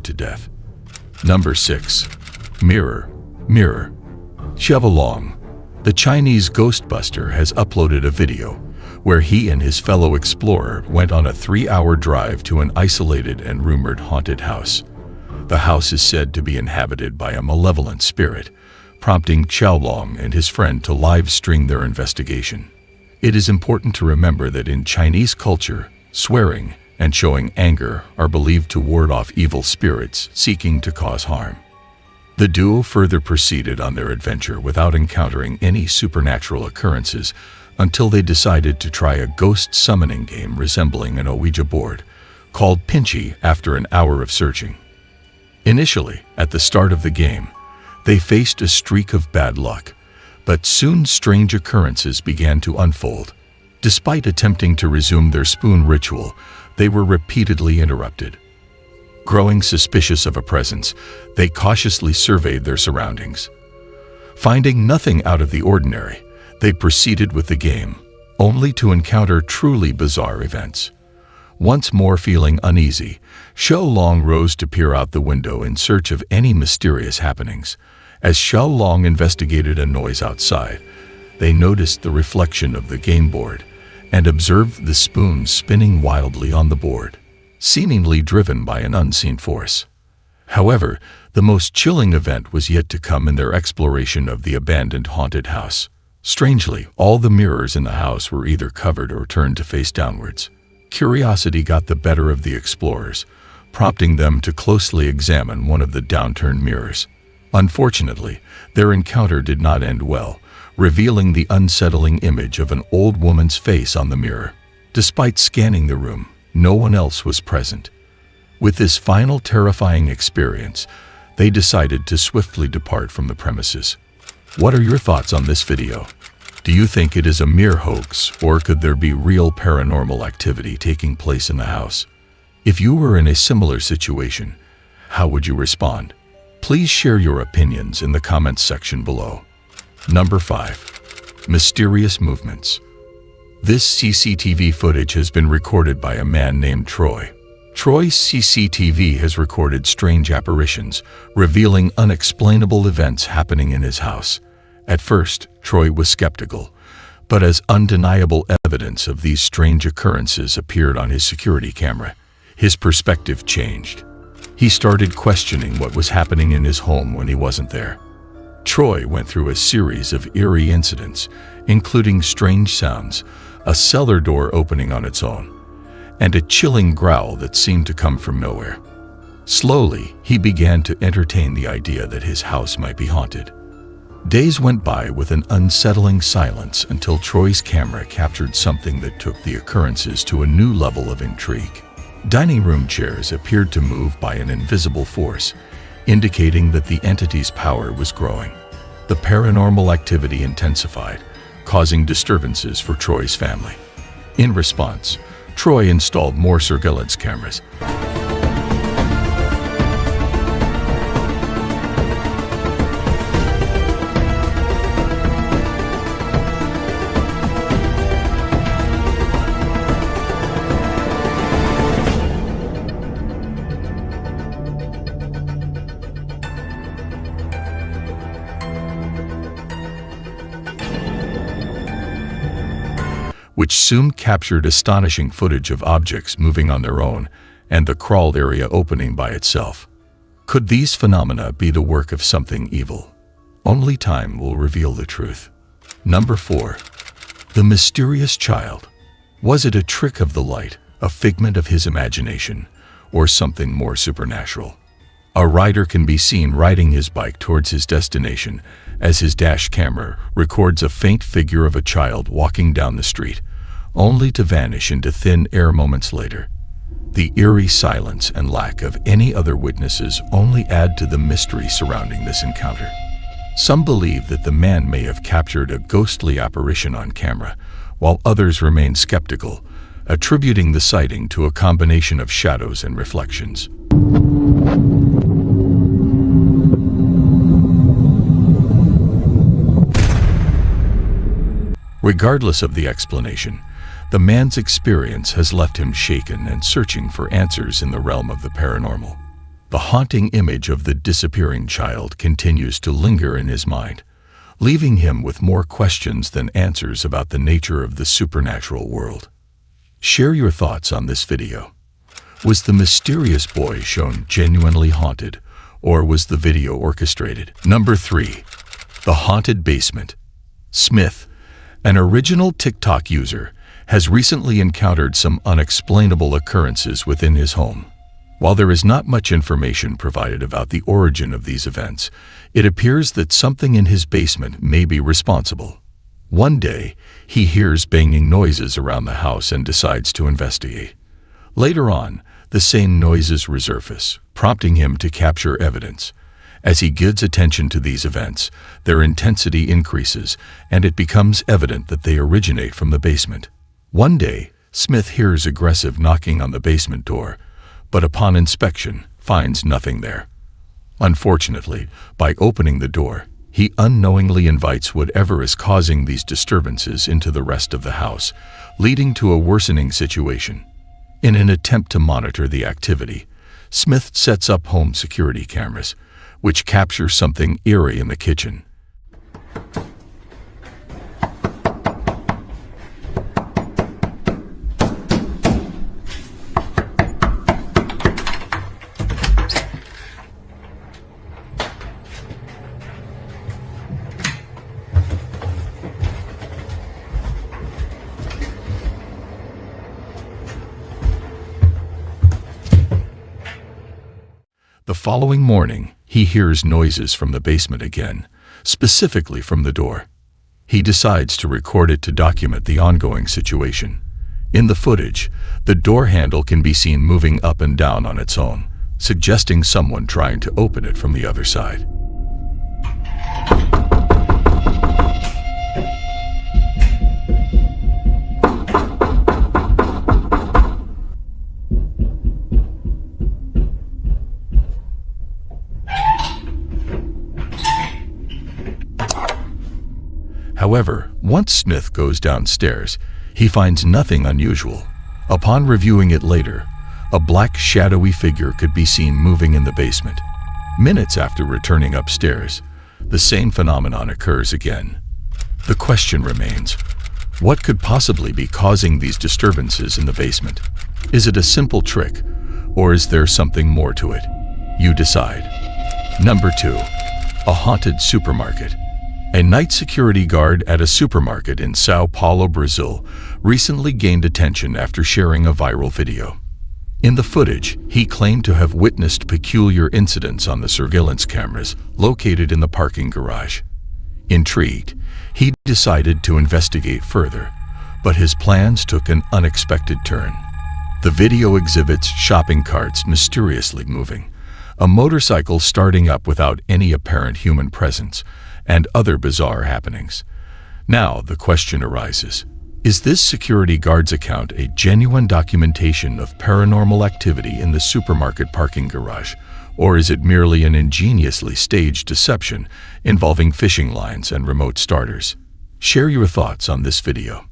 to death. Number 6. Mirror. Mirror. Xiaolong, the Chinese ghostbuster, has uploaded a video where he and his fellow explorer went on a 3-hour drive to an isolated and rumored haunted house. The house is said to be inhabited by a malevolent spirit, prompting Xiaolong and his friend to live-stream their investigation. It is important to remember that in Chinese culture, swearing and showing anger are believed to ward off evil spirits seeking to cause harm. The duo further proceeded on their adventure without encountering any supernatural occurrences until they decided to try a ghost summoning game resembling an Ouija board, called Pinchy, after an hour of searching. Initially, at the start of the game, they faced a streak of bad luck, but soon strange occurrences began to unfold. Despite attempting to resume their spoon ritual, they were repeatedly interrupted. Growing suspicious of a presence, they cautiously surveyed their surroundings. Finding nothing out of the ordinary, they proceeded with the game, only to encounter truly bizarre events. Once more feeling uneasy, Xiaolong rose to peer out the window in search of any mysterious happenings. As Xiaolong investigated a noise outside, they noticed the reflection of the game board and observed the spoon spinning wildly on the board, seemingly driven by an unseen force. However, the most chilling event was yet to come in their exploration of the abandoned haunted house. Strangely, all the mirrors in the house were either covered or turned to face downwards. Curiosity got the better of the explorers, prompting them to closely examine one of the downturned mirrors. Unfortunately, their encounter did not end well, revealing the unsettling image of an old woman's face on the mirror. Despite scanning the room, no one else was present. With this final terrifying experience, they decided to swiftly depart from the premises. What are your thoughts on this video? Do you think it is a mere hoax, or could there be real paranormal activity taking place in the house? If you were in a similar situation, how would you respond? Please share your opinions in the comments section below. Number 5. Mysterious movements. This CCTV footage has been recorded by a man named Troy. Troy's CCTV has recorded strange apparitions, revealing unexplainable events happening in his house. At first, Troy was skeptical, but as undeniable evidence of these strange occurrences appeared on his security camera, his perspective changed. He started questioning what was happening in his home when he wasn't there. Troy went through a series of eerie incidents, including strange sounds, a cellar door opening on its own, and a chilling growl that seemed to come from nowhere. Slowly, he began to entertain the idea that his house might be haunted. Days went by with an unsettling silence until Troy's camera captured something that took the occurrences to a new level of intrigue. Dining room chairs appeared to move by an invisible force, indicating that the entity's power was growing. The paranormal activity intensified, causing disturbances for Troy's family. In response, Troy installed more surveillance cameras. Which soon captured astonishing footage of objects moving on their own and the crawled area opening by itself. Could these phenomena be the work of something evil? Only time will reveal the truth. Number 4. The mysterious child. Was it a trick of the light, a figment of his imagination, or something more supernatural? A rider can be seen riding his bike towards his destination as his dash camera records a faint figure of a child walking down the street, only to vanish into thin air moments later. The eerie silence and lack of any other witnesses only add to the mystery surrounding this encounter. Some believe that the man may have captured a ghostly apparition on camera, while others remain skeptical, attributing the sighting to a combination of shadows and reflections. Regardless of the explanation, the man's experience has left him shaken and searching for answers in the realm of the paranormal. The haunting image of the disappearing child continues to linger in his mind, leaving him with more questions than answers about the nature of the supernatural world. Share your thoughts on this video. Was the mysterious boy shown genuinely haunted, or was the video orchestrated? Number 3. The haunted basement. Smith, an original TikTok user, has recently encountered some unexplainable occurrences within his home. While there is not much information provided about the origin of these events, it appears that something in his basement may be responsible. One day, he hears banging noises around the house and decides to investigate. Later on, the same noises resurface, prompting him to capture evidence. As he gives attention to these events, their intensity increases, and it becomes evident that they originate from the basement. One day, Smith hears aggressive knocking on the basement door, but upon inspection, finds nothing there. Unfortunately, by opening the door, he unknowingly invites whatever is causing these disturbances into the rest of the house, leading to a worsening situation. In an attempt to monitor the activity, Smith sets up home security cameras, which capture something eerie in the kitchen. The following morning, he hears noises from the basement again, specifically from the door. He decides to record it to document the ongoing situation. In the footage, the door handle can be seen moving up and down on its own, suggesting someone trying to open it from the other side. However, once Smith goes downstairs, he finds nothing unusual. Upon reviewing it later, a black shadowy figure could be seen moving in the basement. Minutes after returning upstairs, the same phenomenon occurs again. The question remains, what could possibly be causing these disturbances in the basement? Is it a simple trick, or is there something more to it? You decide. Number 2. A haunted supermarket. A night security guard at a supermarket in Sao Paulo, Brazil, recently gained attention after sharing a viral video. In the footage, he claimed to have witnessed peculiar incidents on the surveillance cameras located in the parking garage. Intrigued, he decided to investigate further, but his plans took an unexpected turn. The video exhibits shopping carts mysteriously moving, a motorcycle starting up without any apparent human presence, and other bizarre happenings. Now the question arises, is this security guard's account a genuine documentation of paranormal activity in the supermarket parking garage, or is it merely an ingeniously staged deception involving fishing lines and remote starters? Share your thoughts on this video.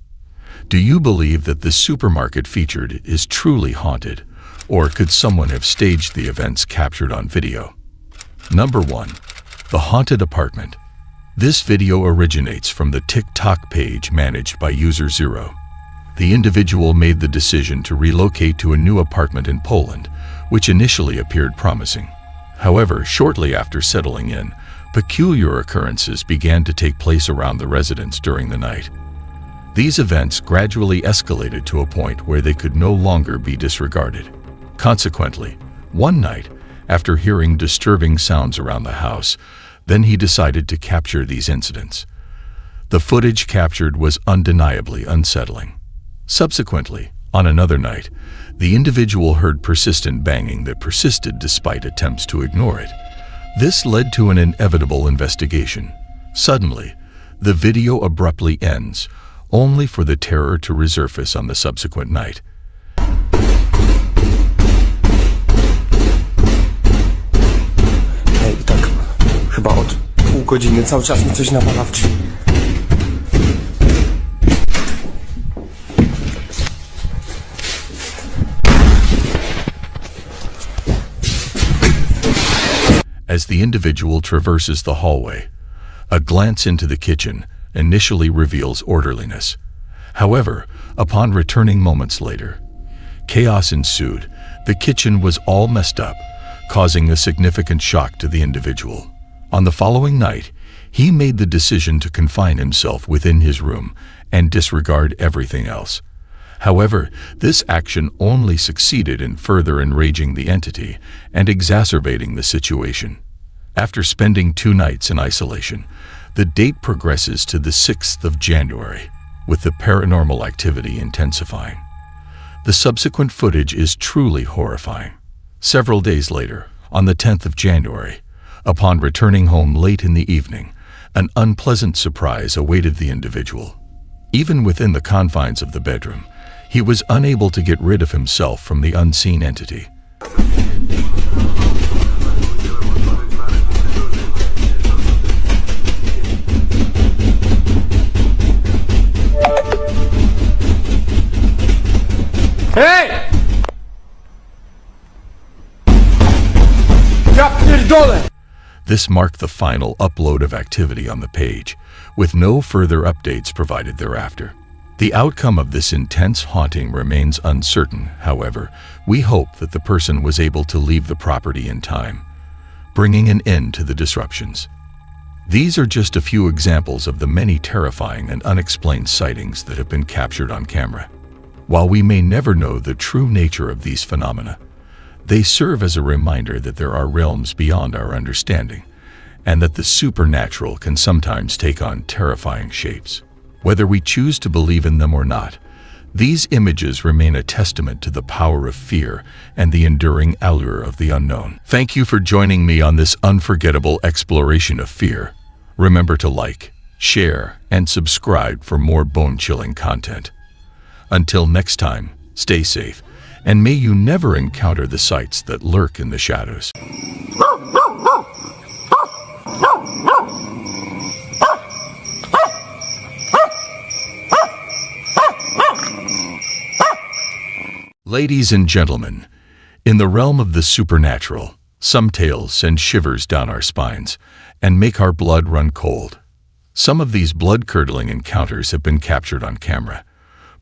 Do you believe that the supermarket featured is truly haunted, or could someone have staged the events captured on video? Number 1. The haunted apartment. This video originates from the TikTok page managed by user Zero. The individual made the decision to relocate to a new apartment in Poland, which initially appeared promising. However, shortly after settling in, peculiar occurrences began to take place around the residence during the night. These events gradually escalated to a point where they could no longer be disregarded. Consequently, one night, after hearing disturbing sounds around the house, then he decided to capture these incidents. The footage captured was undeniably unsettling. Subsequently, on another night, the individual heard persistent banging that persisted despite attempts to ignore it. This led to an inevitable investigation. Suddenly, the video abruptly ends, only for the terror to resurface on the subsequent night. Chyba od pół godziny cały czas mi coś nawala w drzwi. As the individual traverses the hallway, a glance into the kitchen initially reveals orderliness. However, upon returning moments later, chaos ensued. The kitchen was all messed up, causing a significant shock to the individual. On the following night, he made the decision to confine himself within his room and disregard everything else. However, this action only succeeded in further enraging the entity and exacerbating the situation. After spending 2 nights in isolation, the date progresses to the 6th of January, with the paranormal activity intensifying. The subsequent footage is truly horrifying. Several days later, on the 10th of January, upon returning home late in the evening, an unpleasant surprise awaited the individual. Even within the confines of the bedroom, he was unable to get rid of himself from the unseen entity. Hej! Ja pierdolę! This marked the final upload of activity on the page, with no further updates provided thereafter. The outcome of this intense haunting remains uncertain. However, we hope that the person was able to leave the property in time, bringing an end to the disruptions. These are just a few examples of the many terrifying and unexplained sightings that have been captured on camera. While we may never know the true nature of these phenomena, they serve as a reminder that there are realms beyond our understanding, and that the supernatural can sometimes take on terrifying shapes. Whether we choose to believe in them or not, these images remain a testament to the power of fear and the enduring allure of the unknown. Thank you for joining me on this unforgettable exploration of fear. Remember to like, share, and subscribe for more bone-chilling content. Until next time, stay safe, and may you never encounter the sights that lurk in the shadows. Ladies and gentlemen, in the realm of the supernatural, some tales send shivers down our spines and make our blood run cold. Some of these blood-curdling encounters have been captured on camera,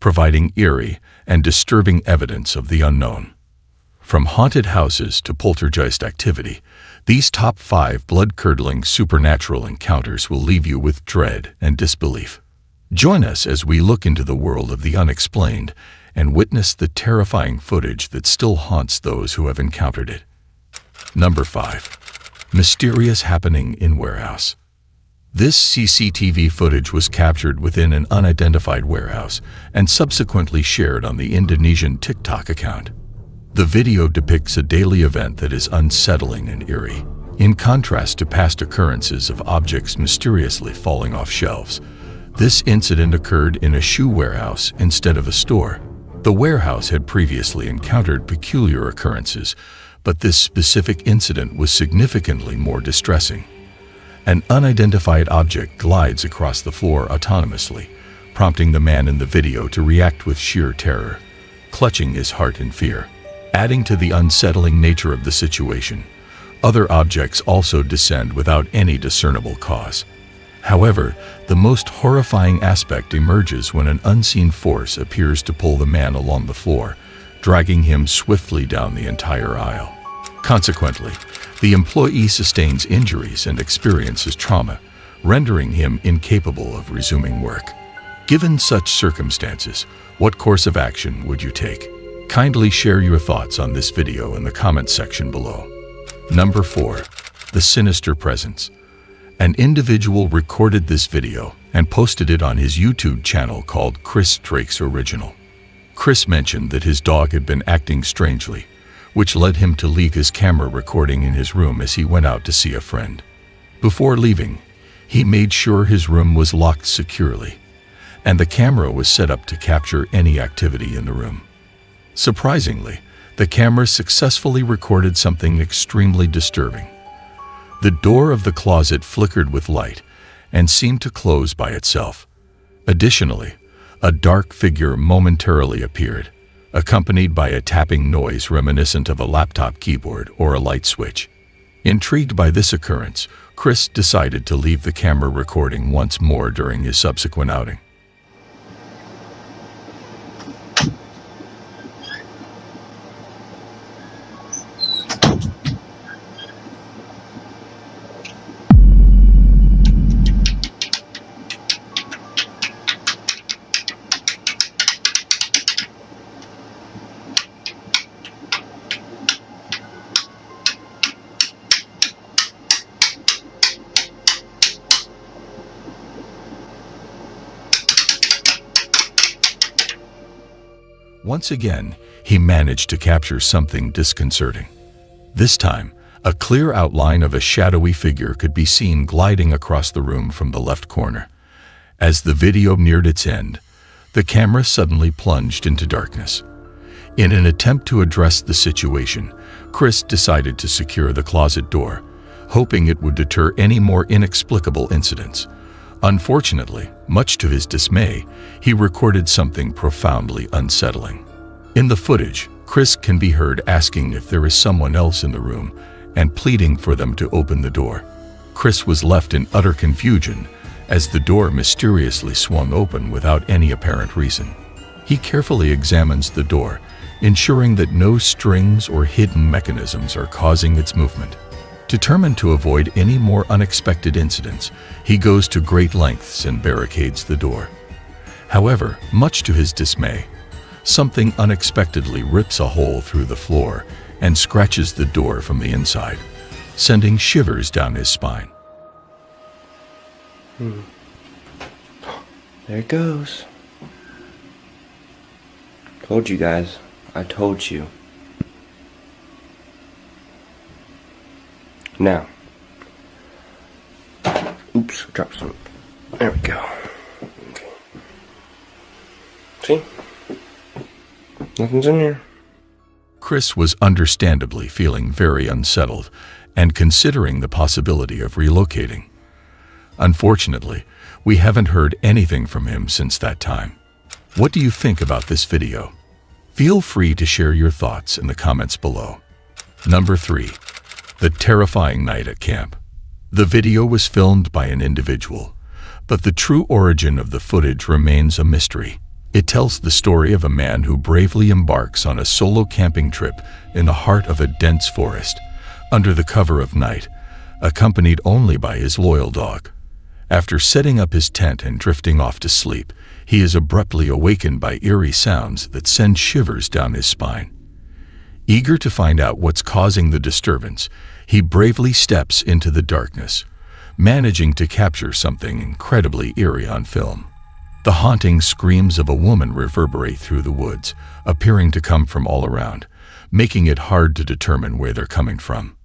providing eerie and disturbing evidence of the unknown. From haunted houses to poltergeist activity, these top 5 blood-curdling supernatural encounters will leave you with dread and disbelief. Join us as we look into the world of the unexplained and witness the terrifying footage that still haunts those who have encountered it. Number 5. Mysterious happening in warehouse. This CCTV footage was captured within an unidentified warehouse and subsequently shared on the Indonesian TikTok account. The video depicts a daily event that is unsettling and eerie. In contrast to past occurrences of objects mysteriously falling off shelves, this incident occurred in a shoe warehouse instead of a store. The warehouse had previously encountered peculiar occurrences, but this specific incident was significantly more distressing. An unidentified object glides across the floor autonomously, prompting the man in the video to react with sheer terror, clutching his heart in fear. Adding to the unsettling nature of the situation, other objects also descend without any discernible cause. However, the most horrifying aspect emerges when an unseen force appears to pull the man along the floor, dragging him swiftly down the entire aisle. Consequently, the employee sustains injuries and experiences trauma, rendering him incapable of resuming work. Given such circumstances, what course of action would you take? Kindly share your thoughts on this video in the comment section below. Number 4. The sinister presence. An individual recorded this video and posted it on his YouTube channel called Chris Drake's Original. Chris mentioned that his dog had been acting strangely, which led him to leave his camera recording in his room as he went out to see a friend. Before leaving, he made sure his room was locked securely, and the camera was set up to capture any activity in the room. Surprisingly, the camera successfully recorded something extremely disturbing. The door of the closet flickered with light and seemed to close by itself. Additionally, a dark figure momentarily appeared, accompanied by a tapping noise reminiscent of a laptop keyboard or a light switch. Intrigued by this occurrence, Chris decided to leave the camera recording once more during his subsequent outing. Once again, he managed to capture something disconcerting. This time, a clear outline of a shadowy figure could be seen gliding across the room from the left corner. As the video neared its end, the camera suddenly plunged into darkness. In an attempt to address the situation, Chris decided to secure the closet door, hoping it would deter any more inexplicable incidents. Unfortunately, much to his dismay, he recorded something profoundly unsettling. In the footage, Chris can be heard asking if there is someone else in the room and pleading for them to open the door. Chris was left in utter confusion as the door mysteriously swung open without any apparent reason. He carefully examines the door, ensuring that no strings or hidden mechanisms are causing its movement. Determined to avoid any more unexpected incidents, he goes to great lengths and barricades the door. However, much to his dismay, something unexpectedly rips a hole through the floor and scratches the door from the inside, sending shivers down his spine. There it goes. Told you guys. I told you. Now. Oops, dropped some. There we go. Okay. See? Nothing's in here. Chris was understandably feeling very unsettled and considering the possibility of relocating. Unfortunately, we haven't heard anything from him since that time. What do you think about this video? Feel free to share your thoughts in the comments below. Number 3. The terrifying night at camp. The video was filmed by an individual, but the true origin of the footage remains a mystery. It tells the story of a man who bravely embarks on a solo camping trip in the heart of a dense forest, under the cover of night, accompanied only by his loyal dog. After setting up his tent and drifting off to sleep, he is abruptly awakened by eerie sounds that send shivers down his spine. Eager to find out what's causing the disturbance, he bravely steps into the darkness, managing to capture something incredibly eerie on film. The haunting screams of a woman reverberate through the woods, appearing to come from all around, making it hard to determine where they're coming from.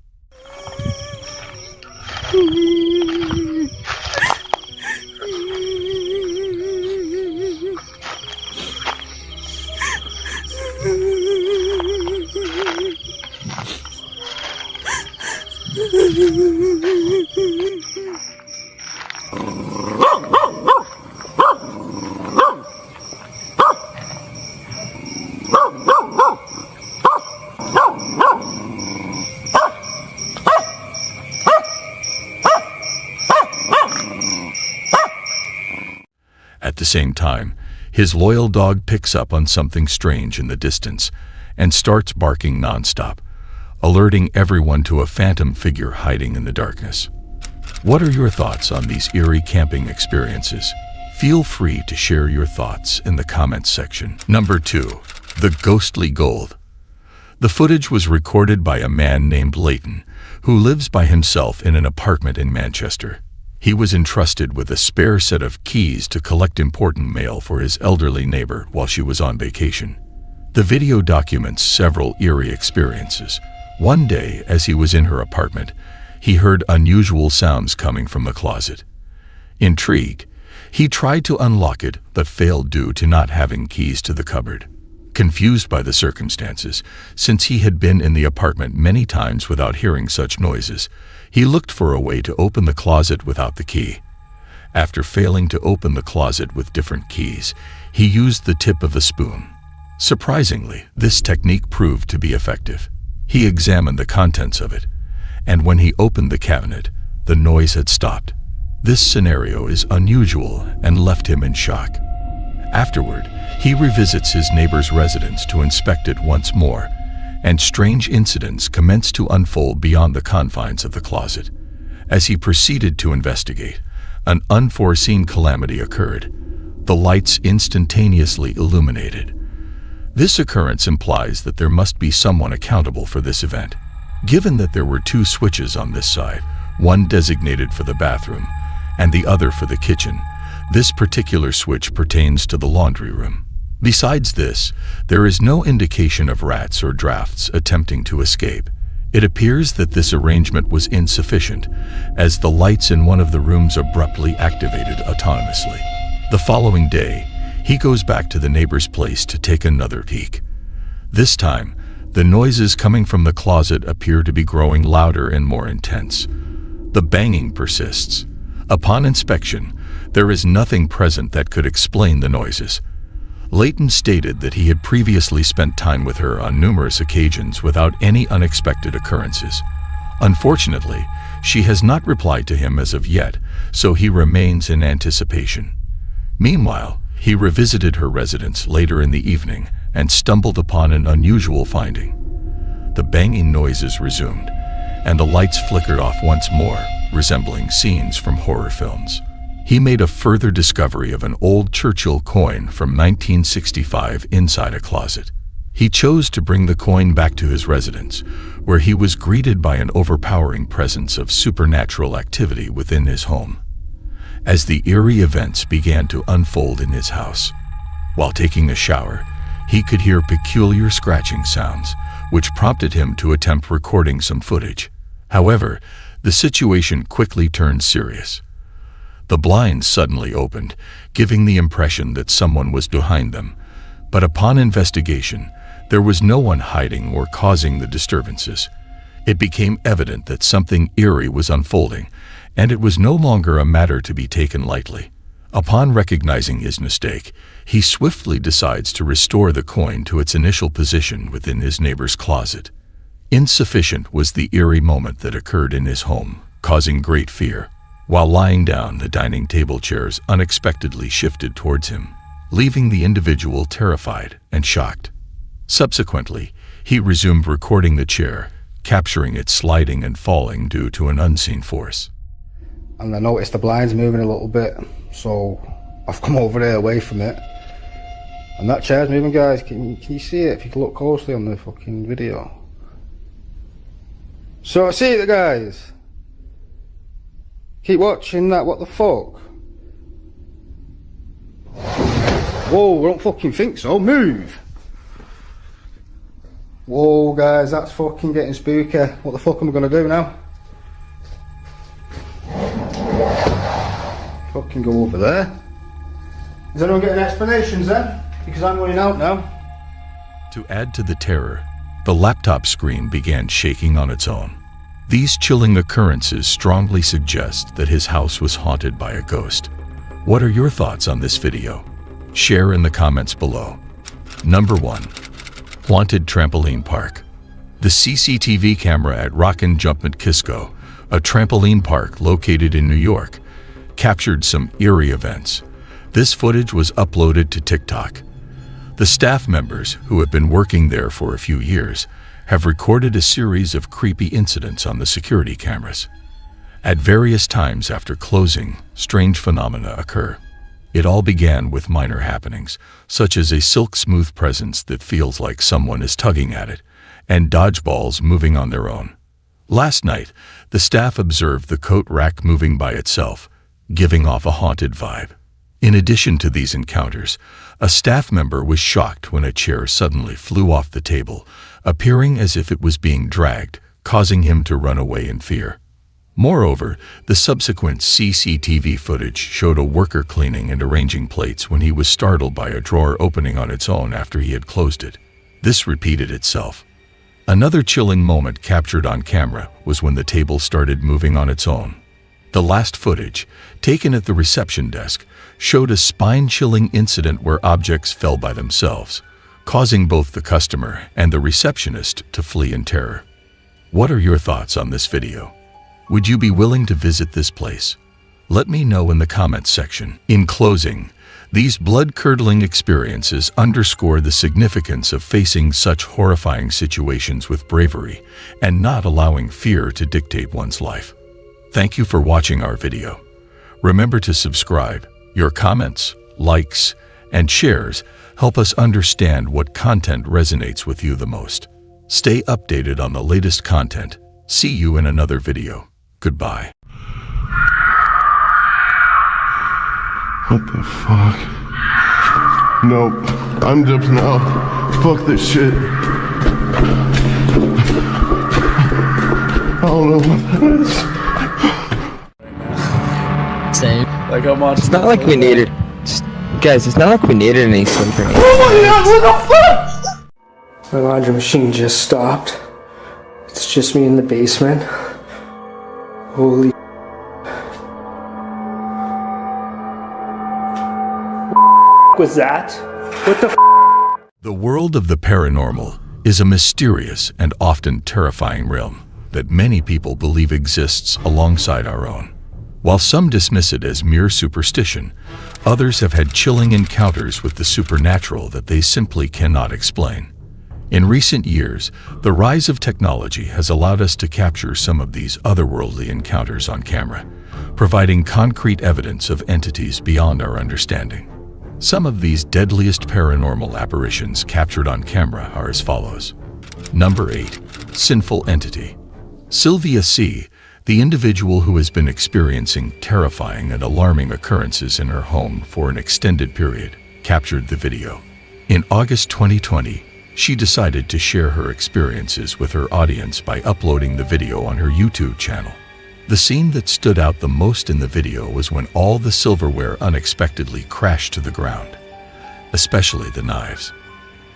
At the same time, his loyal dog picks up on something strange in the distance and starts barking nonstop, alerting everyone to a phantom figure hiding in the darkness. What are your thoughts on these eerie camping experiences? Feel free to share your thoughts in the comments section. Number 2. The ghostly gold. The footage was recorded by a man named Leighton, who lives by himself in an apartment in Manchester. He was entrusted with a spare set of keys to collect important mail for his elderly neighbor while she was on vacation. The video documents several eerie experiences. One day, as he was in her apartment, he heard unusual sounds coming from the closet. Intrigued, he tried to unlock it but failed due to not having keys to the cupboard. Confused by the circumstances, since he had been in the apartment many times without hearing such noises, he looked for a way to open the closet without the key. After failing to open the closet with different keys, he used the tip of a spoon. Surprisingly, this technique proved to be effective. He examined the contents of it, and when he opened the cabinet, the noise had stopped. This scenario is unusual and left him in shock. Afterward, he revisits his neighbor's residence to inspect it once more, and strange incidents commence to unfold beyond the confines of the closet. As he proceeded to investigate, an unforeseen calamity occurred. The lights instantaneously illuminated. This occurrence implies that there must be someone accountable for this event. Given that there were two switches on this side, one designated for the bathroom and the other for the kitchen, this particular switch pertains to the laundry room. Besides this, there is no indication of rats or drafts attempting to escape. It appears that this arrangement was insufficient, as the lights in one of the rooms abruptly activated autonomously. The following day, he goes back to the neighbor's place to take another peek. This time, the noises coming from the closet appear to be growing louder and more intense. The banging persists. Upon inspection, there is nothing present that could explain the noises. Leighton stated that he had previously spent time with her on numerous occasions without any unexpected occurrences. Unfortunately, she has not replied to him as of yet, so he remains in anticipation. Meanwhile, he revisited her residence later in the evening and stumbled upon an unusual finding. The banging noises resumed, and the lights flickered off once more, resembling scenes from horror films. He made a further discovery of an old Churchill coin from 1965 inside a closet. He chose to bring the coin back to his residence, where he was greeted by an overpowering presence of supernatural activity within his home. As the eerie events began to unfold in his house, while taking a shower, he could hear peculiar scratching sounds, which prompted him to attempt recording some footage. However, the situation quickly turned serious. The blinds suddenly opened, giving the impression that someone was behind them. But upon investigation, there was no one hiding or causing the disturbances. It became evident that something eerie was unfolding, and it was no longer a matter to be taken lightly. Upon recognizing his mistake, he swiftly decides to restore the coin to its initial position within his neighbor's closet. Insufficient was the eerie moment that occurred in his home, causing great fear. While lying down, the dining table chairs unexpectedly shifted towards him, leaving the individual terrified and shocked. Subsequently, he resumed recording the chair, capturing it sliding and falling due to an unseen force. And I noticed the blinds moving a little bit, so I've come over there away from it. And that chair's moving, guys. Can you see it? If you can look closely on the fucking video. So I see it, guys. Keep watching that. What the fuck? Whoa, I don't fucking think so. Move! Whoa, guys, that's fucking getting spooky. What the fuck am I gonna do now? Fucking go over there. Is anyone getting explanations then? Because I'm running out now. To add to the terror, the laptop screen began shaking on its own. These chilling occurrences strongly suggest that his house was haunted by a ghost. What are your thoughts on this video? Share in the comments below. Number 1. Haunted Trampoline Park. The CCTV camera at Rockin' Jumpin' Kisco, a trampoline park located in New York, captured some eerie events. This footage was uploaded to TikTok. The staff members, who have been working there for a few years, have recorded a series of creepy incidents on the security cameras. At various times after closing, strange phenomena occur. It all began with minor happenings, such as a silk-smooth presence that feels like someone is tugging at it, and dodgeballs moving on their own. Last night, the staff observed the coat rack moving by itself, giving off a haunted vibe. In addition to these encounters, a staff member was shocked when a chair suddenly flew off the table, appearing as if it was being dragged, causing him to run away in fear. Moreover, the subsequent CCTV footage showed a worker cleaning and arranging plates when he was startled by a drawer opening on its own after he had closed it. This repeated itself. Another chilling moment captured on camera was when the table started moving on its own. The last footage, taken at the reception desk, showed a spine-chilling incident where objects fell by themselves, causing both the customer and the receptionist to flee in terror. What are your thoughts on this video? Would you be willing to visit this place? Let me know in the comments section. In closing, these blood-curdling experiences underscore the significance of facing such horrifying situations with bravery and not allowing fear to dictate one's life. Thank you for watching our video. Remember to subscribe. Your comments, likes, and shares help us understand what content resonates with you the most. Stay updated on the latest content. See you in another video. Goodbye. What the fuck? Nope. I'm dipped now. Fuck this shit. I don't know what that is. Same. Like I'm watching. It's not like we needed. Guys, it's not like we needed any sleep or anything. Oh my god, what the fuck? My laundry machine just stopped. It's just me in the basement. Holy was that? What the The world of the paranormal is a mysterious and often terrifying realm that many people believe exists alongside our own. While some dismiss it as mere superstition, others have had chilling encounters with the supernatural that they simply cannot explain. In recent years, the rise of technology has allowed us to capture some of these otherworldly encounters on camera, providing concrete evidence of entities beyond our understanding. Some of these deadliest paranormal apparitions captured on camera are as follows. Number 8. Sinful Entity. Sylvia C., the individual who has been experiencing terrifying and alarming occurrences in her home for an extended period, captured the video. In August 2020, she decided to share her experiences with her audience by uploading the video on her YouTube channel. The scene that stood out the most in the video was when all the silverware unexpectedly crashed to the ground, especially the knives.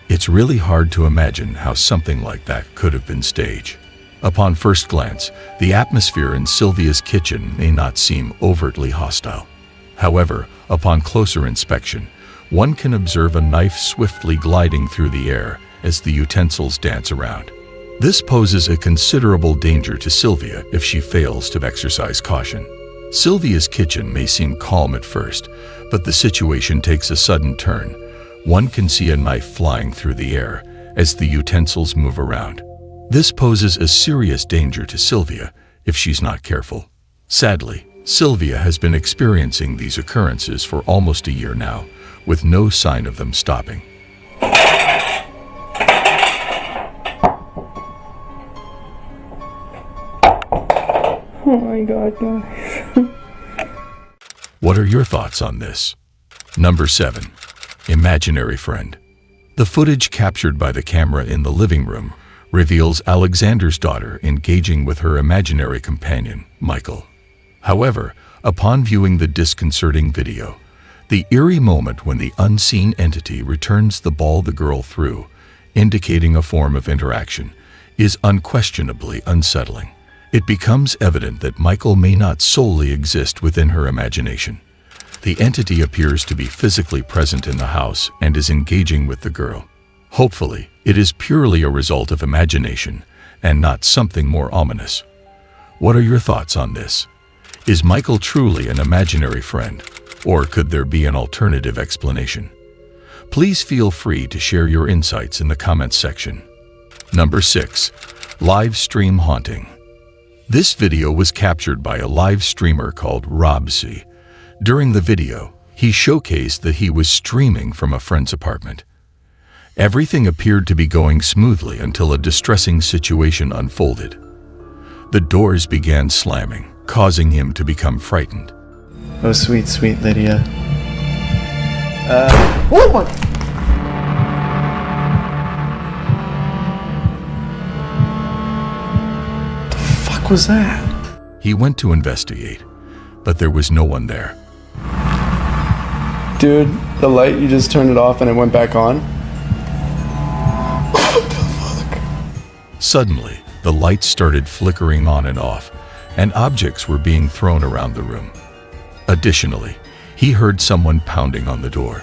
It's really hard to imagine how something like that could have been staged. Upon first glance, the atmosphere in Sylvia's kitchen may not seem overtly hostile. However, upon closer inspection, one can observe a knife swiftly gliding through the air as the utensils dance around. This poses a considerable danger to Sylvia if she fails to exercise caution. Sylvia's kitchen may seem calm at first, but the situation takes a sudden turn. One can see a knife flying through the air as the utensils move around. This poses a serious danger to Sylvia if she's not careful. Sadly, Sylvia has been experiencing these occurrences for almost a year now, with no sign of them stopping. Oh my god, guys. What are your thoughts on this? Number 7. Imaginary Friend. The footage captured by the camera in the living room reveals Alexander's daughter engaging with her imaginary companion, Michael. However, upon viewing the disconcerting video, the eerie moment when the unseen entity returns the ball the girl threw, indicating a form of interaction, is unquestionably unsettling. It becomes evident that Michael may not solely exist within her imagination. The entity appears to be physically present in the house and is engaging with the girl. Hopefully, it is purely a result of imagination and not something more ominous. What are your thoughts on this? Is Michael truly an imaginary friend, or could there be an alternative explanation? Please feel free to share your insights in the comments section. Number 6. Live Stream Haunting. This video was captured by a live streamer called Robsy. During the video, he showcased that he was streaming from a friend's apartment. Everything appeared to be going smoothly until a distressing situation unfolded. The doors began slamming, causing him to become frightened. Oh, sweet, sweet Lydia. oh my Fuck was that? He went to investigate, but there was no one there. Dude, the light, you just turned it off and it went back on? Suddenly, the lights started flickering on and off, and objects were being thrown around the room. Additionally, he heard someone pounding on the door.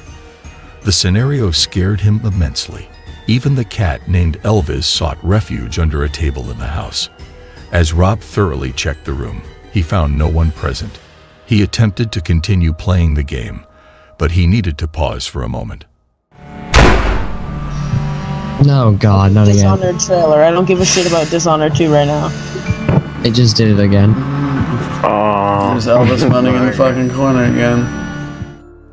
The scenario scared him immensely. Even the cat named Elvis sought refuge under a table in the house. As Rob thoroughly checked the room, he found no one present. He attempted to continue playing the game, but he needed to pause for a moment. No, God, not again. Dishonored trailer. I don't give a shit about Dishonored 2 right now. It just did it again. There's Elvis running in the fucking corner again.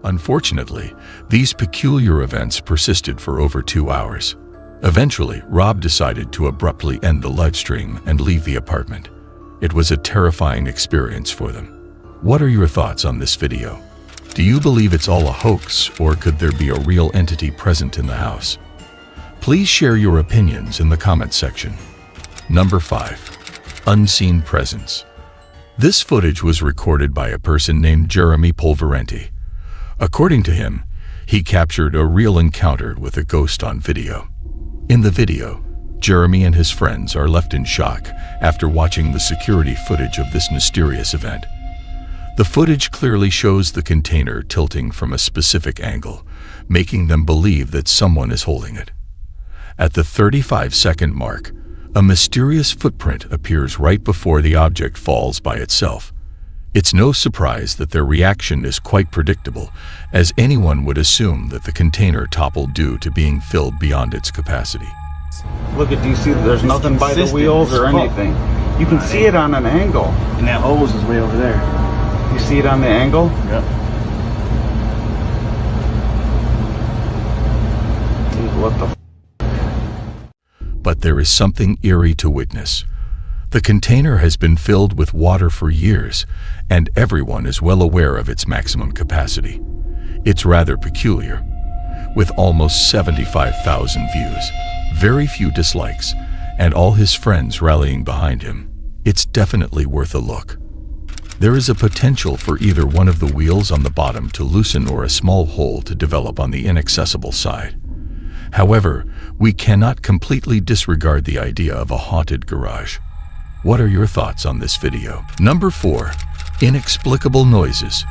Unfortunately, these peculiar events persisted for over 2 hours. Eventually, Rob decided to abruptly end the live stream and leave the apartment. It was a terrifying experience for them. What are your thoughts on this video? Do you believe it's all a hoax, or could there be a real entity present in the house? Please share your opinions in the comment section. Number 5. Unseen Presence. This footage was recorded by a person named Jeremy Polverenti. According to him, he captured a real encounter with a ghost on video. In the video, Jeremy and his friends are left in shock after watching the security footage of this mysterious event. The footage clearly shows the container tilting from a specific angle, making them believe that someone is holding it. At the 35-second mark, a mysterious footprint appears right before the object falls by itself. It's no surprise that their reaction is quite predictable, as anyone would assume that the container toppled due to being filled beyond its capacity. Look at, do you see there's nothing by the wheels or anything? You can see it on an angle. And that hose is way over there. You see it on the angle? Yep. Dude, what the But there is something eerie to witness. The container has been filled with water for years, and everyone is well aware of its maximum capacity. It's rather peculiar. With almost 75,000 views, very few dislikes, and all his friends rallying behind him, it's definitely worth a look. There is a potential for either one of the wheels on the bottom to loosen or a small hole to develop on the inaccessible side. However, we cannot completely disregard the idea of a haunted garage. What are your thoughts on this video? Number 4. Inexplicable noises.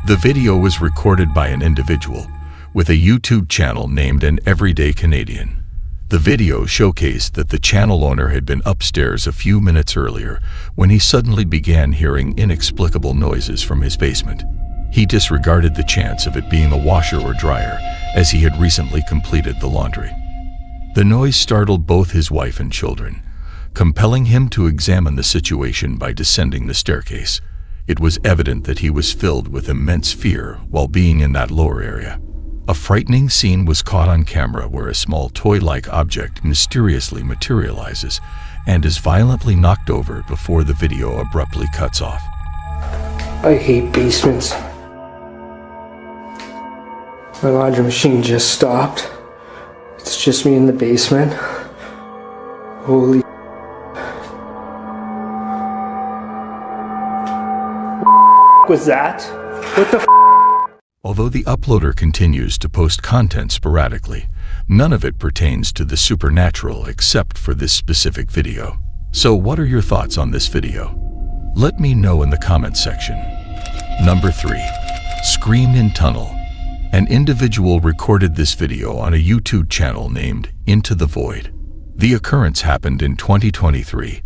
The video was recorded by an individual with a YouTube channel named An Everyday Canadian. The video showcased that the channel owner had been upstairs a few minutes earlier when he suddenly began hearing inexplicable noises from his basement. He disregarded the chance of it being a washer or dryer, as he had recently completed the laundry. The noise startled both his wife and children, compelling him to examine the situation by descending the staircase. It was evident that he was filled with immense fear while being in that lower area. A frightening scene was caught on camera where a small toy-like object mysteriously materializes and is violently knocked over before the video abruptly cuts off. I hate basements. My laundry machine just stopped. It's just me in the basement. Holy was that? What the Although the uploader continues to post content sporadically, none of it pertains to the supernatural except for this specific video. So what are your thoughts on this video? Let me know in the comment section. Number 3. Scream in Tunnel. An individual recorded this video on a YouTube channel named Into the Void. The occurrence happened in 2023,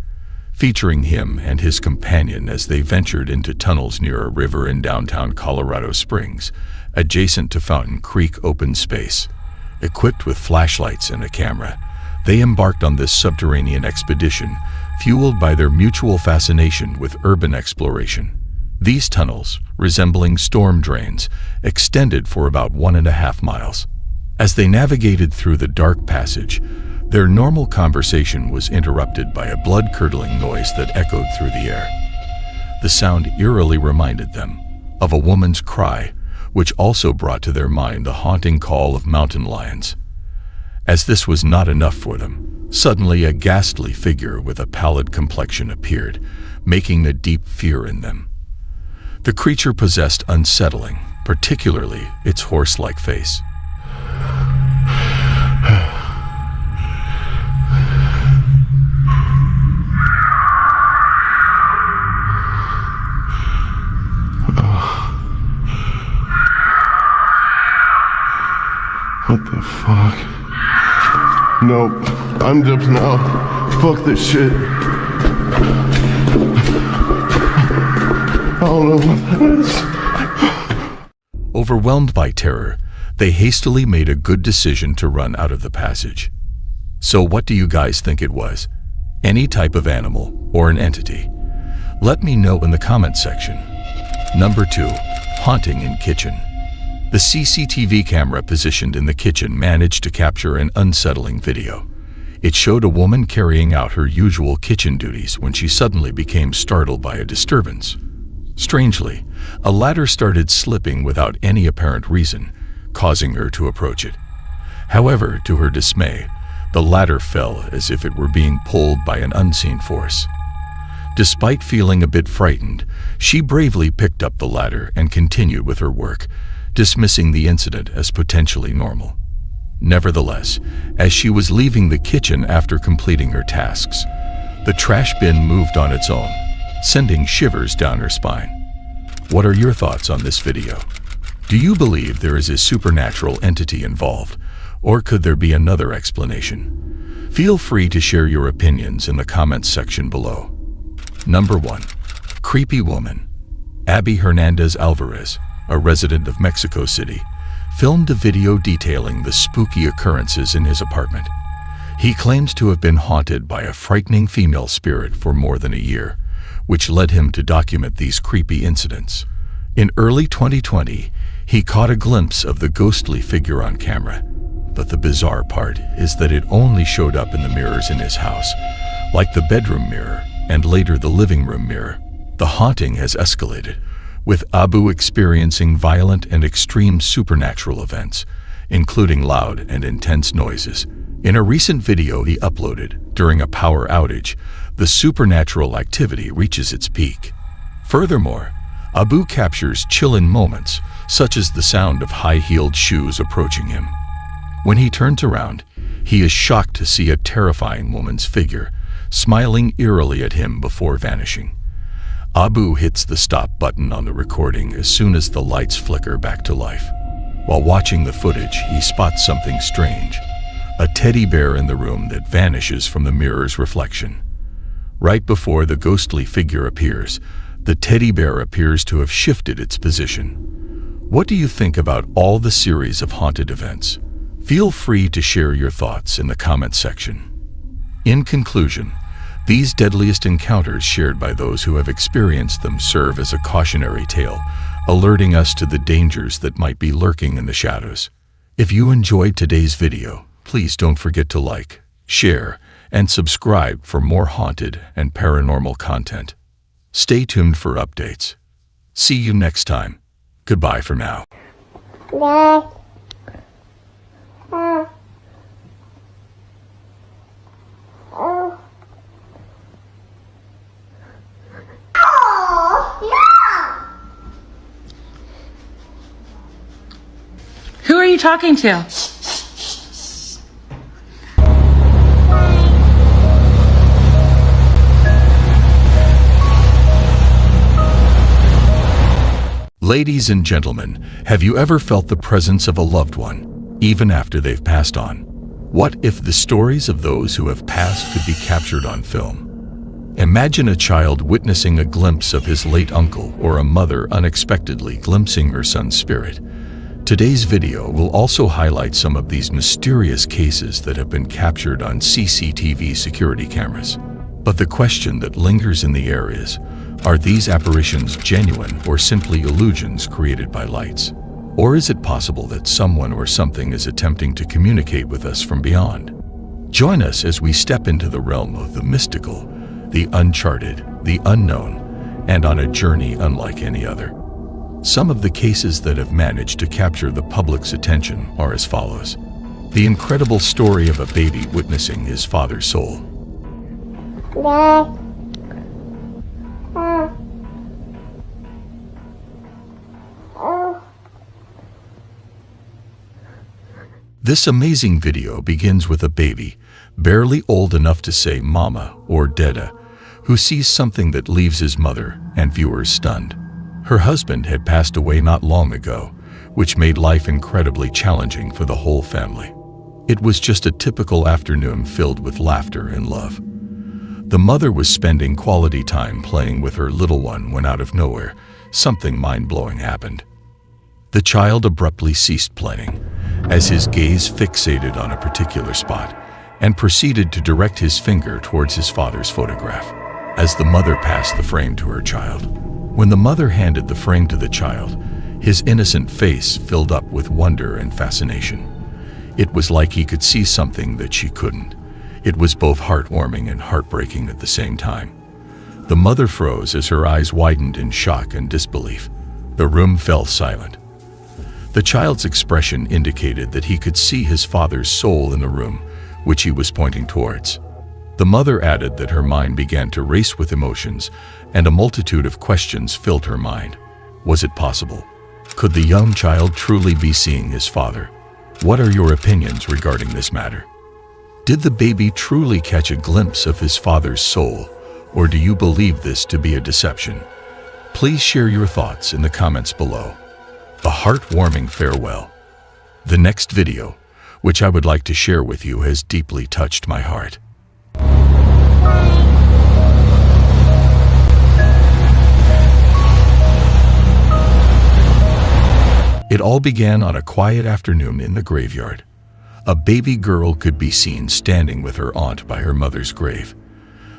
featuring him and his companion as they ventured into tunnels near a river in downtown Colorado Springs, adjacent to Fountain Creek open space. Equipped with flashlights and a camera, they embarked on this subterranean expedition, fueled by their mutual fascination with urban exploration. These tunnels, resembling storm drains, extended for about 1.5 miles. As they navigated through the dark passage, their normal conversation was interrupted by a blood-curdling noise that echoed through the air. The sound eerily reminded them of a woman's cry, which also brought to their mind the haunting call of mountain lions. As this was not enough for them, suddenly a ghastly figure with a pallid complexion appeared, making a deep fear in them. The creature possessed unsettling, particularly its horse-like face. What the fuck? Nope. I'm jumping out. Fuck this shit. Overwhelmed by terror, they hastily made a good decision to run out of the passage. So what do you guys think it was? Any type of animal or an entity? Let me know in the comment section. Number 2. Haunting in kitchen. The CCTV camera positioned in the kitchen managed to capture an unsettling video. It showed a woman carrying out her usual kitchen duties when she suddenly became startled by a disturbance. Strangely, a ladder started slipping without any apparent reason, causing her to approach it. However, to her dismay, the ladder fell as if it were being pulled by an unseen force. Despite feeling a bit frightened, she bravely picked up the ladder and continued with her work, dismissing the incident as potentially normal. Nevertheless, as she was leaving the kitchen after completing her tasks, the trash bin moved on its own, sending shivers down her spine. What are your thoughts on this video? Do you believe there is a supernatural entity involved, or could there be another explanation? Feel free to share your opinions in the comments section below. Number 1. Creepy woman. Abby Hernandez Alvarez, a resident of Mexico City, filmed a video detailing the spooky occurrences in his apartment. He claims to have been haunted by a frightening female spirit for more than a year, which led him to document these creepy incidents. In early 2020, he caught a glimpse of the ghostly figure on camera. But the bizarre part is that it only showed up in the mirrors in his house, like the bedroom mirror and later the living room mirror. The haunting has escalated, with Abu experiencing violent and extreme supernatural events, including loud and intense noises. In a recent video he uploaded during a power outage, the supernatural activity reaches its peak. Furthermore, Abu captures chilling moments, such as the sound of high-heeled shoes approaching him. When he turns around, he is shocked to see a terrifying woman's figure, smiling eerily at him before vanishing. Abu hits the stop button on the recording as soon as the lights flicker back to life. While watching the footage, he spots something strange, a teddy bear in the room that vanishes from the mirror's reflection. Right before the ghostly figure appears, the teddy bear appears to have shifted its position. What do you think about all the series of haunted events? Feel free to share your thoughts in the comment section. In conclusion, these deadliest encounters shared by those who have experienced them serve as a cautionary tale, alerting us to the dangers that might be lurking in the shadows. If you enjoyed today's video, please don't forget to like, share, and subscribe for more haunted and paranormal content. Stay tuned for updates. See you next time. Goodbye for now. Who are you talking to? Ladies and gentlemen, have you ever felt the presence of a loved one, even after they've passed on? What if the stories of those who have passed could be captured on film? Imagine a child witnessing a glimpse of his late uncle or a mother unexpectedly glimpsing her son's spirit. Today's video will also highlight some of these mysterious cases that have been captured on CCTV security cameras. But the question that lingers in the air is, are these apparitions genuine or simply illusions created by lights? Or is it possible that someone or something is attempting to communicate with us from beyond? Join us as we step into the realm of the mystical, the uncharted, the unknown, and on a journey unlike any other. Some of the cases that have managed to capture the public's attention are as follows. The incredible story of a baby witnessing his father's soul. This amazing video begins with a baby, barely old enough to say mama or dada, who sees something that leaves his mother and viewers stunned. Her husband had passed away not long ago, which made life incredibly challenging for the whole family. It was just a typical afternoon filled with laughter and love. The mother was spending quality time playing with her little one when out of nowhere, something mind-blowing happened. The child abruptly ceased playing, as his gaze fixated on a particular spot, and proceeded to direct his finger towards his father's photograph, as the mother passed the frame to her child. When the mother handed the frame to the child, his innocent face filled up with wonder and fascination. It was like he could see something that she couldn't. It was both heartwarming and heartbreaking at the same time. The mother froze as her eyes widened in shock and disbelief. The room fell silent. The child's expression indicated that he could see his father's soul in the room, which he was pointing towards. The mother added that her mind began to race with emotions, and a multitude of questions filled her mind. Was it possible? Could the young child truly be seeing his father? What are your opinions regarding this matter? Did the baby truly catch a glimpse of his father's soul, or do you believe this to be a deception? Please share your thoughts in the comments below. A heartwarming farewell. The next video, which I would like to share with you, has deeply touched my heart. It all began on a quiet afternoon in the graveyard. A baby girl could be seen standing with her aunt by her mother's grave.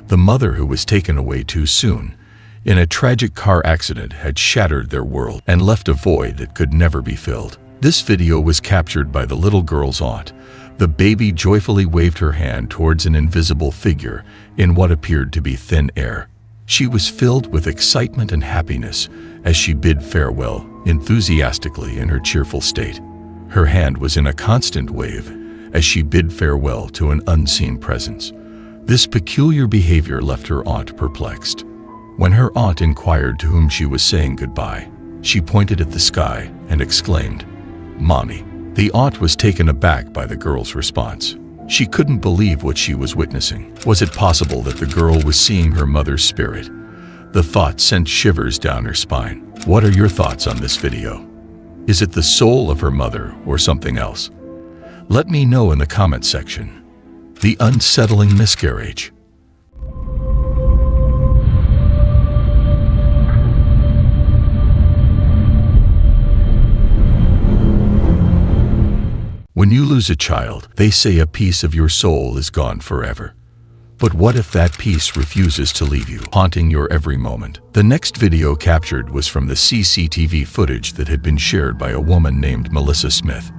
The mother, who was taken away too soon in a tragic car accident, had shattered their world and left a void that could never be filled. This video was captured by the little girl's aunt. The baby joyfully waved her hand towards an invisible figure in what appeared to be thin air. She was filled with excitement and happiness as she bid farewell enthusiastically in her cheerful state. Her hand was in a constant wave as she bid farewell to an unseen presence. This peculiar behavior left her aunt perplexed. When her aunt inquired to whom she was saying goodbye, she pointed at the sky and exclaimed, "Mommy." The aunt was taken aback by the girl's response. She couldn't believe what she was witnessing. Was it possible that the girl was seeing her mother's spirit? The thought sent shivers down her spine. What are your thoughts on this video? Is it the soul of her mother or something else? Let me know in the comment section. The unsettling miscarriage. When you lose a child, they say a piece of your soul is gone forever. But what if that piece refuses to leave you, haunting your every moment? The next video captured was from the CCTV footage that had been shared by a woman named Melissa Smith.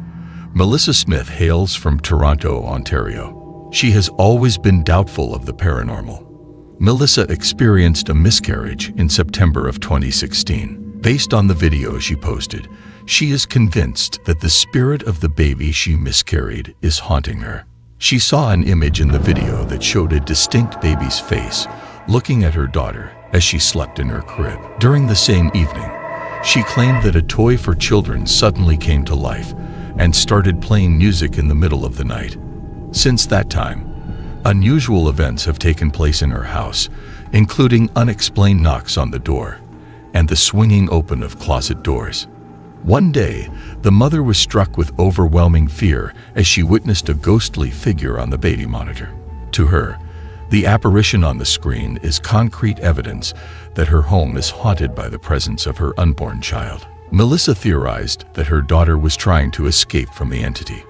Melissa Smith hails from Toronto, Ontario. She has always been doubtful of the paranormal. Melissa experienced a miscarriage in September of 2016. Based on the video she posted, she is convinced that the spirit of the baby she miscarried is haunting her. She saw an image in the video that showed a distinct baby's face looking at her daughter as she slept in her crib. During the same evening, she claimed that a toy for children suddenly came to life and started playing music in the middle of the night. Since that time, unusual events have taken place in her house, including unexplained knocks on the door and the swinging open of closet doors. One day, the mother was struck with overwhelming fear as she witnessed a ghostly figure on the baby monitor. To her, the apparition on the screen is concrete evidence that her home is haunted by the presence of her unborn child. Melissa theorized that her daughter was trying to escape from the entity,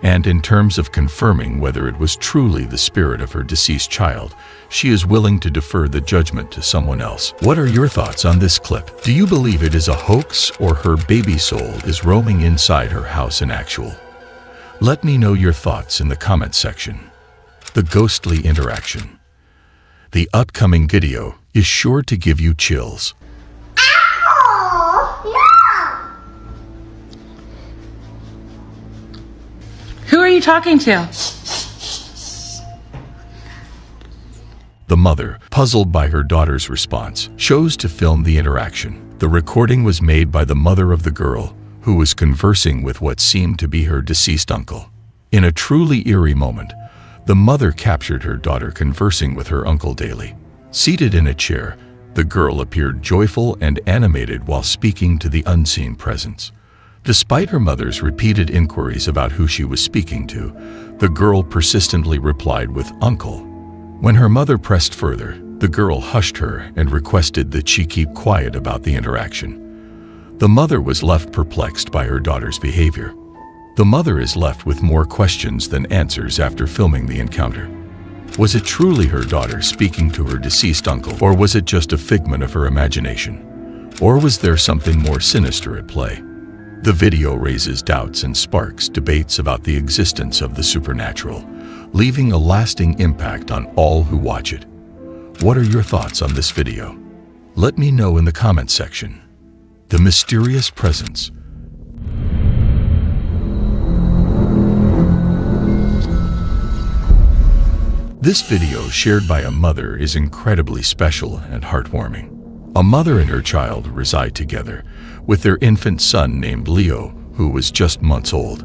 and in terms of confirming whether it was truly the spirit of her deceased child, she is willing to defer the judgment to someone else. What are your thoughts on this clip? Do you believe it is a hoax, or her baby soul is roaming inside her house in actual? Let me know your thoughts in the comment section. The ghostly interaction. The upcoming video is sure to give you chills. Who are you talking to? The mother, puzzled by her daughter's response, chose to film the interaction. The recording was made by the mother of the girl, who was conversing with what seemed to be her deceased uncle. In a truly eerie moment, the mother captured her daughter conversing with her uncle daily. Seated in a chair, the girl appeared joyful and animated while speaking to the unseen presence. Despite her mother's repeated inquiries about who she was speaking to, the girl persistently replied with "uncle." When her mother pressed further, The girl hushed her and requested that she keep quiet about the interaction. The mother was left perplexed by her daughter's behavior. The mother is left with more questions than answers after filming the encounter. Was it truly her daughter speaking to her deceased uncle, or was it just a figment of her imagination? Or was there something more sinister at play? The video raises doubts and sparks debates about the existence of the supernatural, leaving a lasting impact on all who watch it. What are your thoughts on this video? Let me know in the comments section. The mysterious presence. This video shared by a mother is incredibly special and heartwarming. A mother and her child reside together with their infant son named Leo, who was just months old,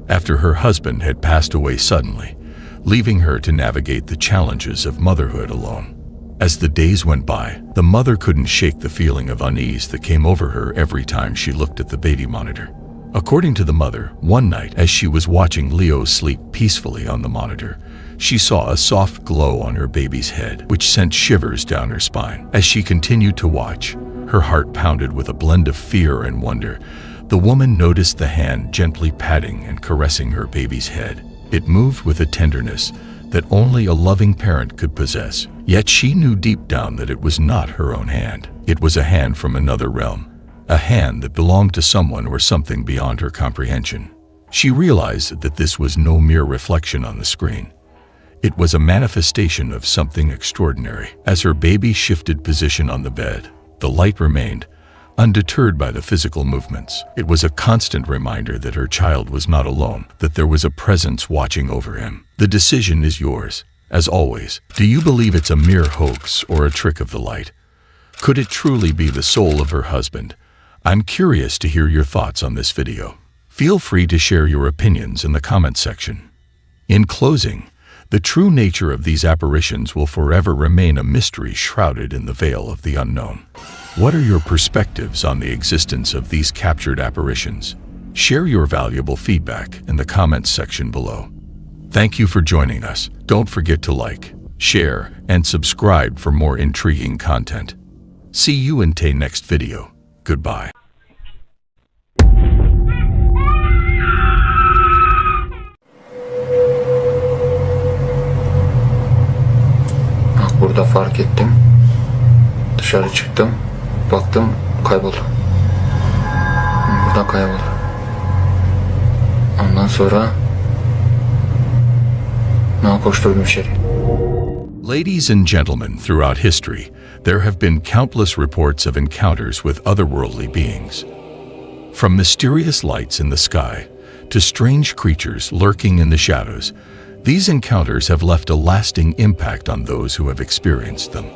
after her husband had passed away suddenly, leaving her to navigate the challenges of motherhood alone. As the days went by, the mother couldn't shake the feeling of unease that came over her every time she looked at the baby monitor. According to the mother, one night as she was watching Leo sleep peacefully on the monitor, she saw a soft glow on her baby's head, which sent shivers down her spine. As she continued to watch, her heart pounded with a blend of fear and wonder. The woman noticed the hand gently patting and caressing her baby's head. It moved with a tenderness that only a loving parent could possess. Yet she knew deep down that it was not her own hand. It was a hand from another realm, a hand that belonged to someone or something beyond her comprehension. She realized that this was no mere reflection on the screen. It was a manifestation of something extraordinary. As her baby shifted position on the bed, the light remained, undeterred by the physical movements. It was a constant reminder that her child was not alone, that there was a presence watching over him. The decision is yours. As always, do you believe it's a mere hoax or a trick of the light? Could it truly be the soul of her husband? I'm curious to hear your thoughts on this video. Feel free to share your opinions in the comments section. In closing, the true nature of these apparitions will forever remain a mystery shrouded in the veil of the unknown. What are your perspectives on the existence of these captured apparitions? Share your valuable feedback in the comments section below. Thank you for joining us. Don't forget to like, share, and subscribe for more intriguing content. See you in the next video. Goodbye. Burada fark ettim. Dışarı çıktım. Baktım kayboldu. Buradan kayboldu. Ondan sonra koşturdum içeri. Ladies and gentlemen, throughout history, there have been countless reports of encounters with otherworldly beings. From mysterious lights in the sky to strange creatures lurking in the shadows, these encounters have left a lasting impact on those who have experienced them.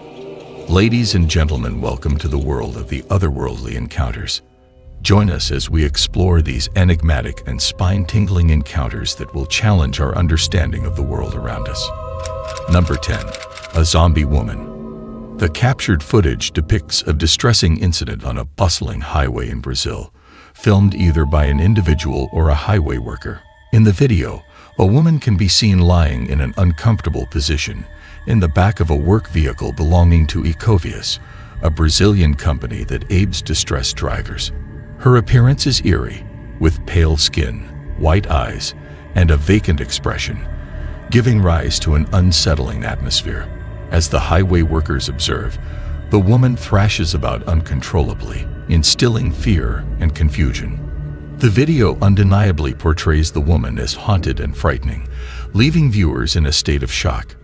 Ladies and gentlemen, welcome to the world of the otherworldly encounters. Join us as we explore these enigmatic and spine-tingling encounters that will challenge our understanding of the world around us. Number 10. A zombie woman. The captured footage depicts a distressing incident on a bustling highway in Brazil, filmed either by an individual or a highway worker. In the video, a woman can be seen lying in an uncomfortable position in the back of a work vehicle belonging to Ecovias, a Brazilian company that aids distressed drivers. Her appearance is eerie, with pale skin, white eyes, and a vacant expression, giving rise to an unsettling atmosphere. As the highway workers observe, the woman thrashes about uncontrollably, instilling fear and confusion. The video undeniably portrays the woman as haunted and frightening, leaving viewers in a state of shock.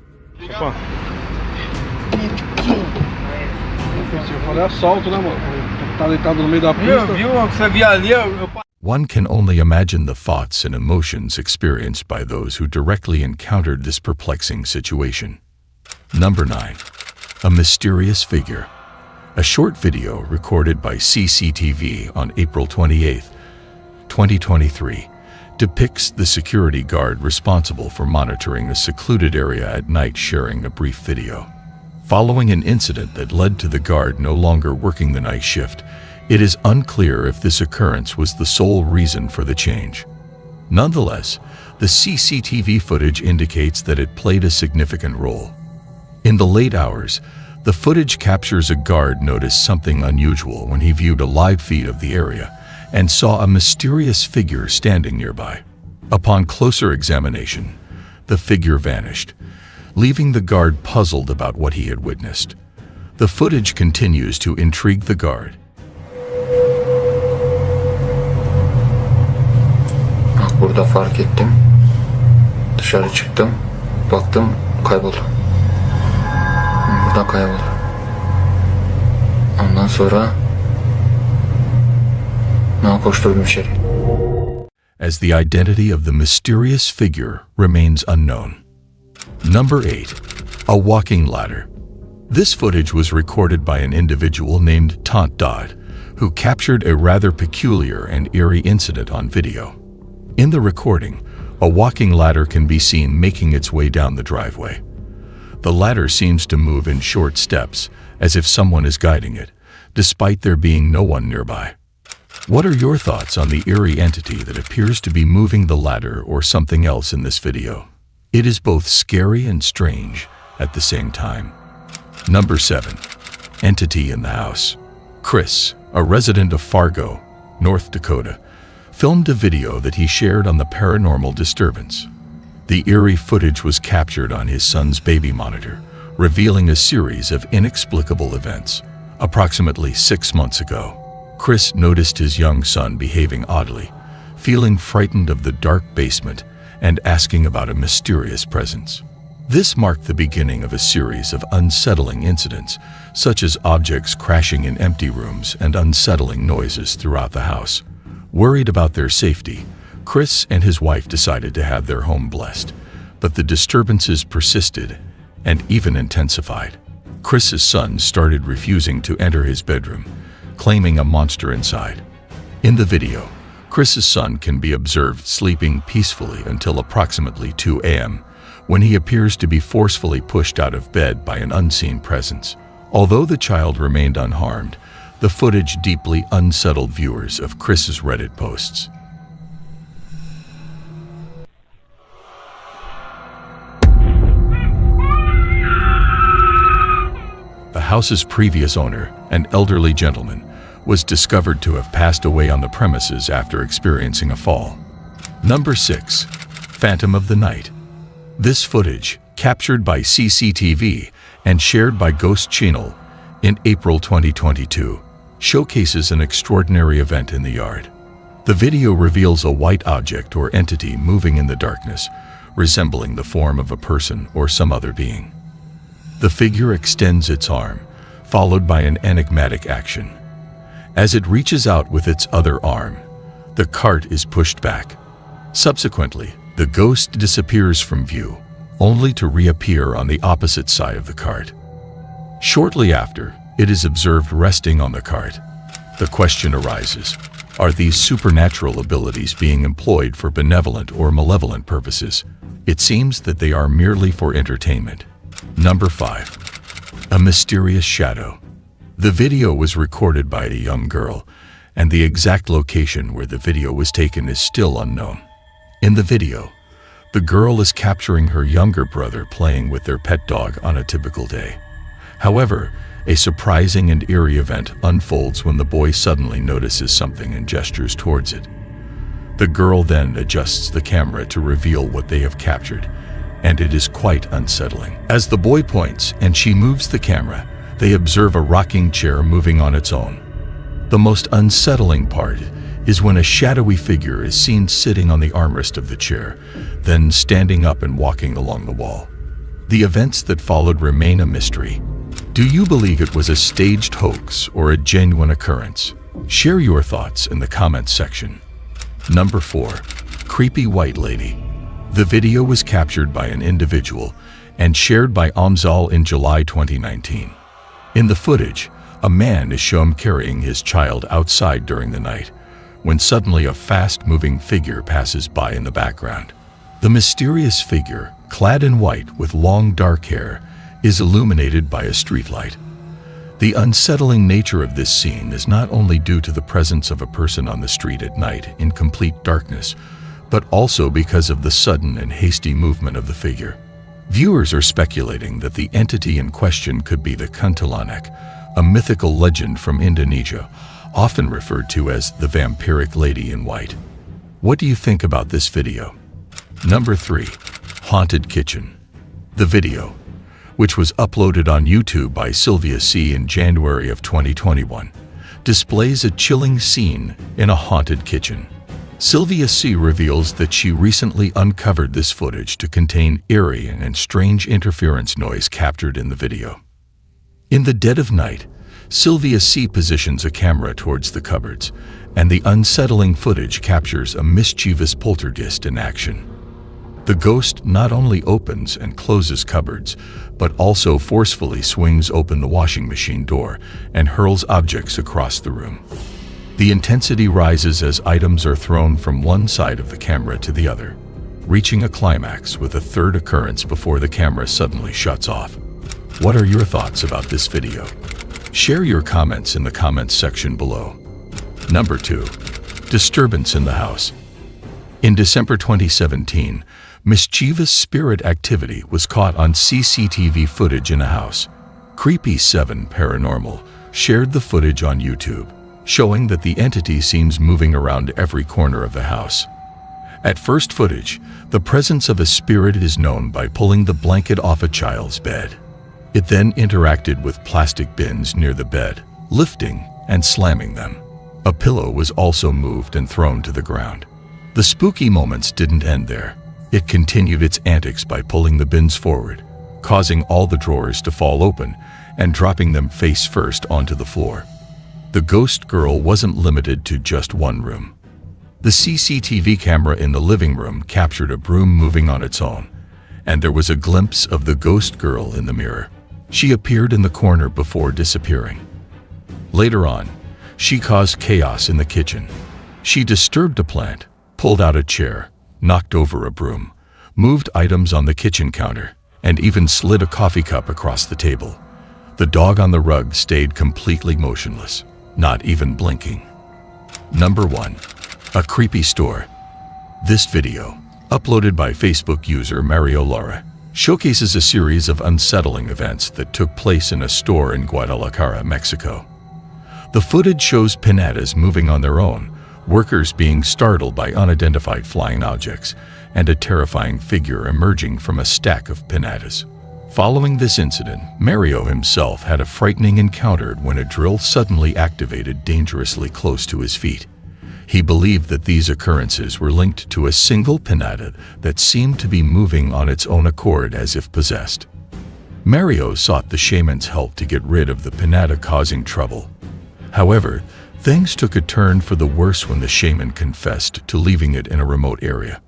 One can only imagine the thoughts and emotions experienced by those who directly encountered this perplexing situation. Number 9. A mysterious figure. A short video recorded by CCTV on April 28, 2023, depicts the security guard responsible for monitoring a secluded area at night sharing a brief video. Following an incident that led to the guard no longer working the night shift, it is unclear if this occurrence was the sole reason for the change. Nonetheless, the CCTV footage indicates that it played a significant role. In the late hours, The footage captures a guard noticed something unusual when he viewed a live feed of the area and saw a mysterious figure standing nearby. Upon closer examination, the figure vanished, leaving the guard puzzled about what he had witnessed. The footage continues to intrigue the guard. Bak burada fark ettim. Dışarı çıktım. Baktım kayboldu. Buradan kayboldu. Ondan sonra koşturdum içeri. As the identity of the mysterious figure remains unknown. Number 8. A walking ladder. This footage was recorded by an individual named Tant Dodd, who captured a rather peculiar and eerie incident on video. In the recording, a walking ladder can be seen making its way down the driveway. The ladder seems to move in short steps, as if someone is guiding it, despite there being no one nearby. What are your thoughts on the eerie entity that appears to be moving the ladder or something else in this video? It is both scary and strange at the same time. Number 7. Entity in the house. Chris, a resident of Fargo, North Dakota, filmed a video that he shared on the paranormal disturbance. The eerie footage was captured on his son's baby monitor, revealing a series of inexplicable events. Approximately 6 months ago, Chris noticed his young son behaving oddly, feeling frightened of the dark basement and asking about a mysterious presence. This marked the beginning of a series of unsettling incidents, such as objects crashing in empty rooms and unsettling noises throughout the house. Worried about their safety, Chris and his wife decided to have their home blessed, but the disturbances persisted and even intensified. Chris's son started refusing to enter his bedroom, claiming a monster inside. In the video, Chris's son can be observed sleeping peacefully until approximately 2 a.m., when he appears to be forcefully pushed out of bed by an unseen presence. Although the child remained unharmed, the footage deeply unsettled viewers of Chris's Reddit posts. The house's previous owner, an elderly gentleman, was discovered to have passed away on the premises after experiencing a fall. Number 6. Phantom of the Night. This footage, captured by CCTV and shared by Ghost Channel in April 2022, showcases an extraordinary event in the yard. The video reveals a white object or entity moving in the darkness, resembling the form of a person or some other being. The figure extends its arm, followed by an enigmatic action. As it reaches out with its other arm, the cart is pushed back. Subsequently, the ghost disappears from view, only to reappear on the opposite side of the cart. Shortly after, it is observed resting on the cart. The question arises, are these supernatural abilities being employed for benevolent or malevolent purposes? It seems that they are merely for entertainment. Number 5. A mysterious shadow. The video was recorded by a young girl, and the exact location where the video was taken is still unknown. In the video, the girl is capturing her younger brother playing with their pet dog on a typical day. However, a surprising and eerie event unfolds when the boy suddenly notices something and gestures towards it. The girl then adjusts the camera to reveal what they have captured, and it is quite unsettling. As the boy points and she moves the camera, they observe a rocking chair moving on its own. The most unsettling part is when a shadowy figure is seen sitting on the armrest of the chair, then standing up and walking along the wall. The events that followed remain a mystery. Do you believe it was a staged hoax or a genuine occurrence? Share your thoughts in the comments section. Number 4. Creepy White Lady. The video was captured by an individual and shared by Amzal in July 2019. In the footage, a man is shown carrying his child outside during the night, when suddenly a fast-moving figure passes by in the background. The mysterious figure, clad in white with long dark hair, is illuminated by a streetlight. The unsettling nature of this scene is not only due to the presence of a person on the street at night in complete darkness, but also because of the sudden and hasty movement of the figure. Viewers are speculating that the entity in question could be the Kuntilanak, a mythical legend from Indonesia, often referred to as the vampiric lady in white. What do you think about this video? Number 3. Haunted Kitchen. The video, which was uploaded on YouTube by Sylvia C. in January of 2021, displays a chilling scene in a haunted kitchen. Sylvia C. reveals that she recently uncovered this footage to contain eerie and strange interference noise captured in the video. In the dead of night, Sylvia C. positions a camera towards the cupboards, and the unsettling footage captures a mischievous poltergeist in action. The ghost not only opens and closes cupboards, but also forcefully swings open the washing machine door and hurls objects across the room. The intensity rises as items are thrown from one side of the camera to the other, reaching a climax with a third occurrence before the camera suddenly shuts off. What are your thoughts about this video? Share your comments in the comments section below. Number 2. Disturbance in the house. In December 2017, mischievous spirit activity was caught on CCTV footage in a house. Creepy7 Paranormal shared the footage on YouTube, showing that the entity seems moving around every corner of the house. At first footage, the presence of a spirit is known by pulling the blanket off a child's bed. It then interacted with plastic bins near the bed, lifting and slamming them. A pillow was also moved and thrown to the ground. The spooky moments didn't end there. It continued its antics by pulling the bins forward, causing all the drawers to fall open and dropping them face first onto the floor. The ghost girl wasn't limited to just one room. The CCTV camera in the living room captured a broom moving on its own, and there was a glimpse of the ghost girl in the mirror. She appeared in the corner before disappearing. Later on, she caused chaos in the kitchen. She disturbed a plant, pulled out a chair, knocked over a broom, moved items on the kitchen counter, and even slid a coffee cup across the table. The dog on the rug stayed completely motionless, not even blinking. Number 1. A creepy store. This video, uploaded by Facebook user Mario Lara, showcases a series of unsettling events that took place in a store in Guadalajara, Mexico. The footage shows pinatas moving on their own, workers being startled by unidentified flying objects, and a terrifying figure emerging from a stack of pinatas. Following this incident, Mario himself had a frightening encounter when a drill suddenly activated dangerously close to his feet. He believed that these occurrences were linked to a single pinata that seemed to be moving on its own accord as if possessed. Mario sought the shaman's help to get rid of the pinata causing trouble. However, things took a turn for the worse when the shaman confessed to leaving it in a remote area.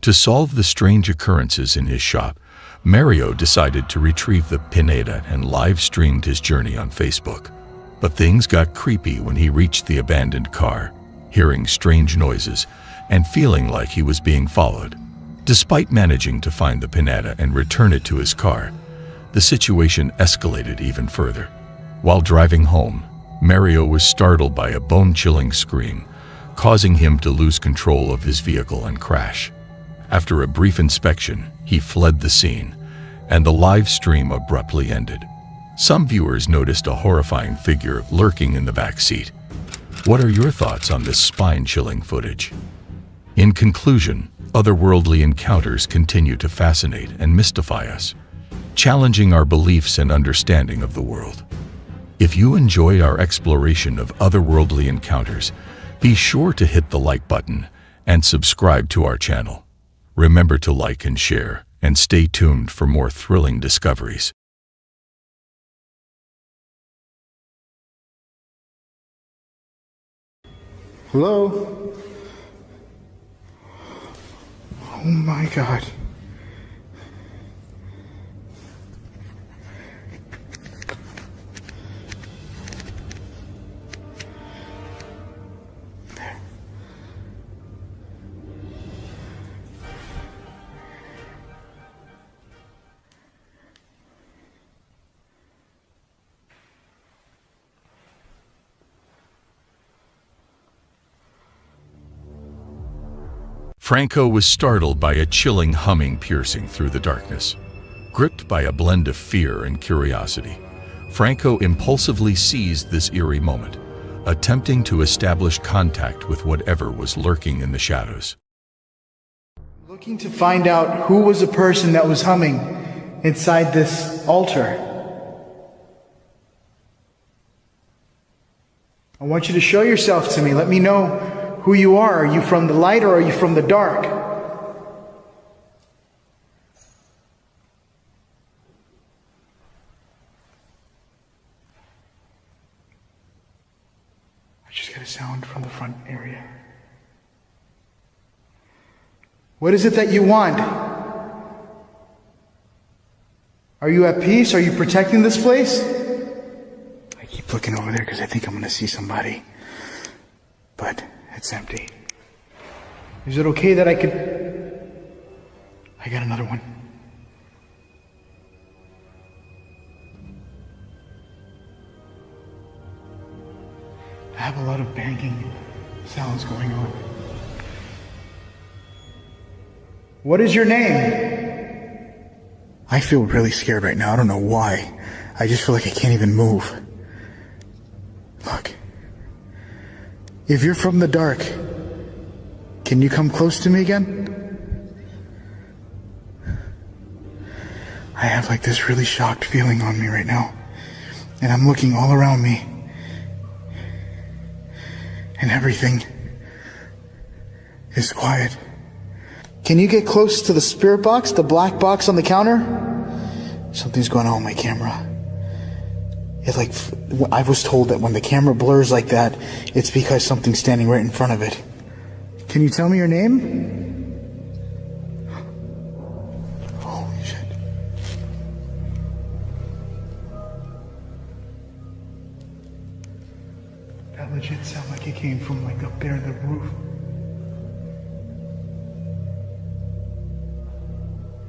To solve the strange occurrences in his shop, Mario decided to retrieve the pinata and live-streamed his journey on Facebook. But things got creepy when he reached the abandoned car, hearing strange noises and feeling like he was being followed. Despite managing to find the pinata and return it to his car, the situation escalated even further. While driving home, Mario was startled by a bone-chilling scream, causing him to lose control of his vehicle and crash. After a brief inspection, he fled the scene, and the live stream abruptly ended. Some viewers noticed a horrifying figure lurking in the back seat. What are your thoughts on this spine-chilling footage? In conclusion, otherworldly encounters continue to fascinate and mystify us, challenging our beliefs and understanding of the world. If you enjoy our exploration of otherworldly encounters, be sure to hit the like button and subscribe to our channel. Remember to like and share, and stay tuned for more thrilling discoveries. Hello? Oh my God. Franco was startled by a chilling humming piercing through the darkness. Gripped by a blend of fear and curiosity, Franco impulsively seized this eerie moment, attempting to establish contact with whatever was lurking in the shadows. Looking to find out who was the person that was humming inside this altar. I want you to show yourself to me. Let me know who you are. Are you from the light or are you from the dark? I just got a sound from the front area. What is it that you want? Are you at peace? Are you protecting this place? I keep looking over there because I think I'm going to see somebody. But it's empty. Is it okay that I got another one. I have a lot of banging sounds going on. What is your name? I feel really scared right now. I don't know why. I just feel like I can't even move. Look. If you're from the dark, can you come close to me again? I have like this really shocked feeling on me right now. And I'm looking all around me. And everything is quiet. Can you get close to the spirit box, the black box on the counter? Something's going on with my camera. It's like, I was told that when the camera blurs like that, it's because something's standing right in front of it. Can you tell me your name? Holy shit. That legit sounded like it came from like up there in the roof.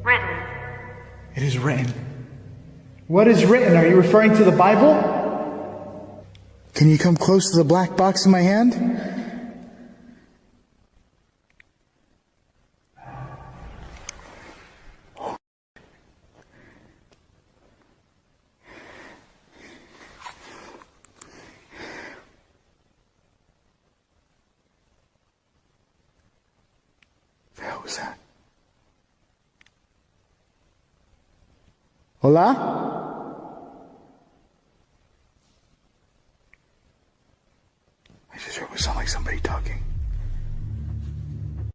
Written. It is written. What is written? Are you referring to the Bible? Can you come close to the black box in my hand? The hell was that? Hola? I just heard it sound like somebody talking.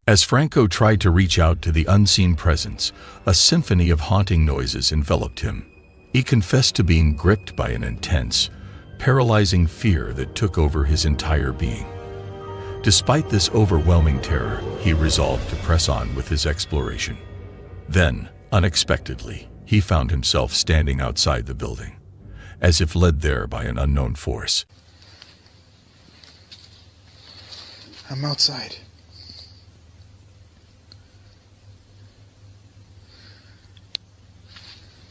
As Franco tried to reach out to the unseen presence, a symphony of haunting noises enveloped him. He confessed to being gripped by an intense, paralyzing fear that took over his entire being. Despite this overwhelming terror, he resolved to press on with his exploration. Then, unexpectedly, he found himself standing outside the building, as if led there by an unknown force. I'm outside.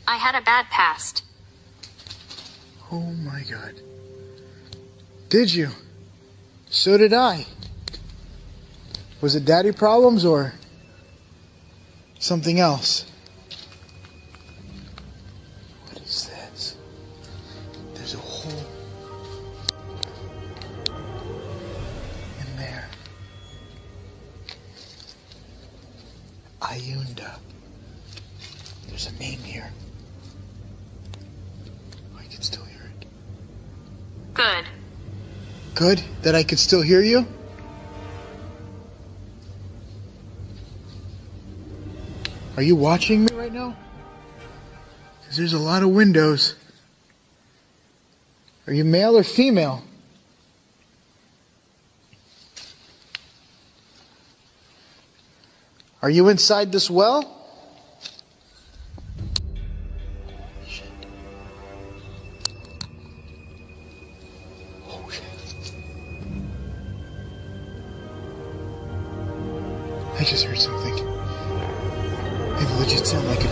I had a bad past. Oh my God. Did you? So did I. Was it daddy problems or something else? What is this? There's a hole in there. Ayunda. There's a name here. I can still hear it. Good. Good? That I could still hear you? Are you watching me right now? Because there's a lot of windows. Are you male or female? Are you inside this well? Shit. Oh shit. I just heard something. It legit sounded like it.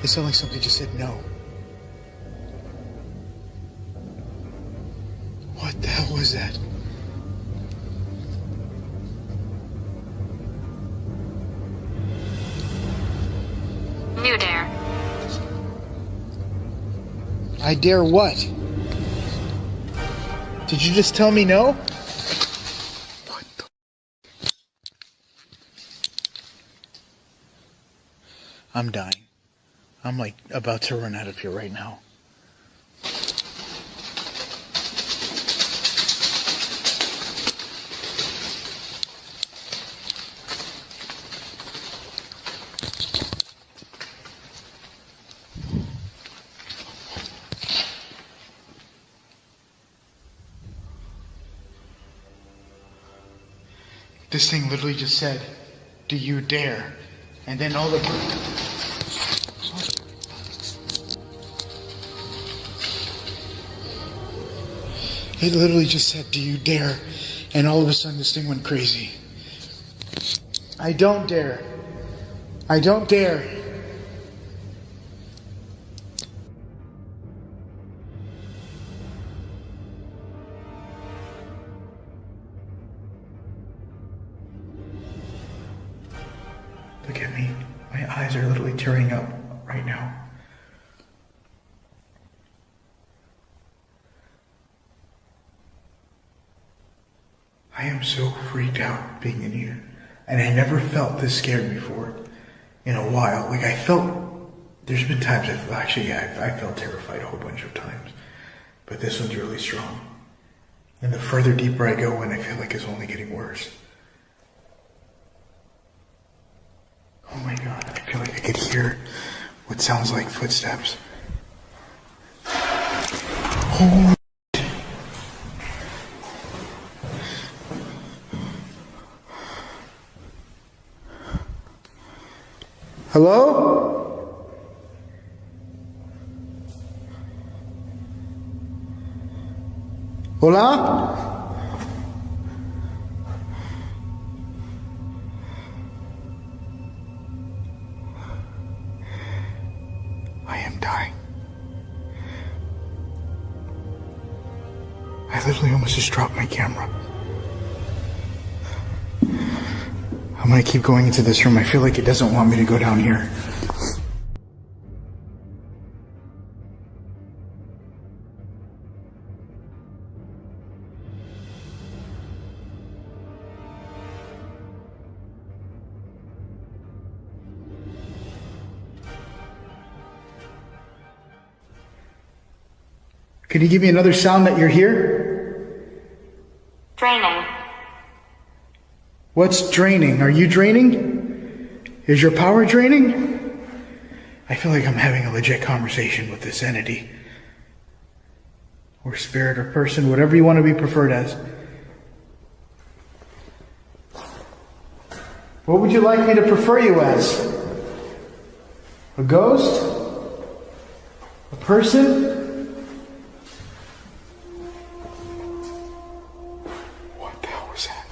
It sounded like somebody just said no. What the hell was that? New dare. I dare what? Did you just tell me no? What the? I'm dying. I'm like about to run out of here right now. This thing literally just said, "Do you dare?" And then all the... It literally just said, "Do you dare?" And all of a sudden this thing went crazy. I don't dare. I don't dare. Look at me. My eyes are literally tearing up right now. I am so freaked out being in here. And I never felt this scared before in a while. Like I felt, there's been times I felt terrified a whole bunch of times. But this one's really strong. And the further deeper I go in, I feel like it's only getting worse. Oh my God, I feel like I could hear what sounds like footsteps. Oh. Hello? Hola? I am dying. I literally almost just dropped my camera. I'm gonna keep going into this room. I feel like it doesn't want me to go down here. Could you give me another sound that you're here? Draining. What's draining? Are you draining? Is your power draining? I feel like I'm having a legit conversation with this entity. Or spirit or person, whatever you want to be preferred as. What would you like me to prefer you as? A ghost? A person? What the hell was that?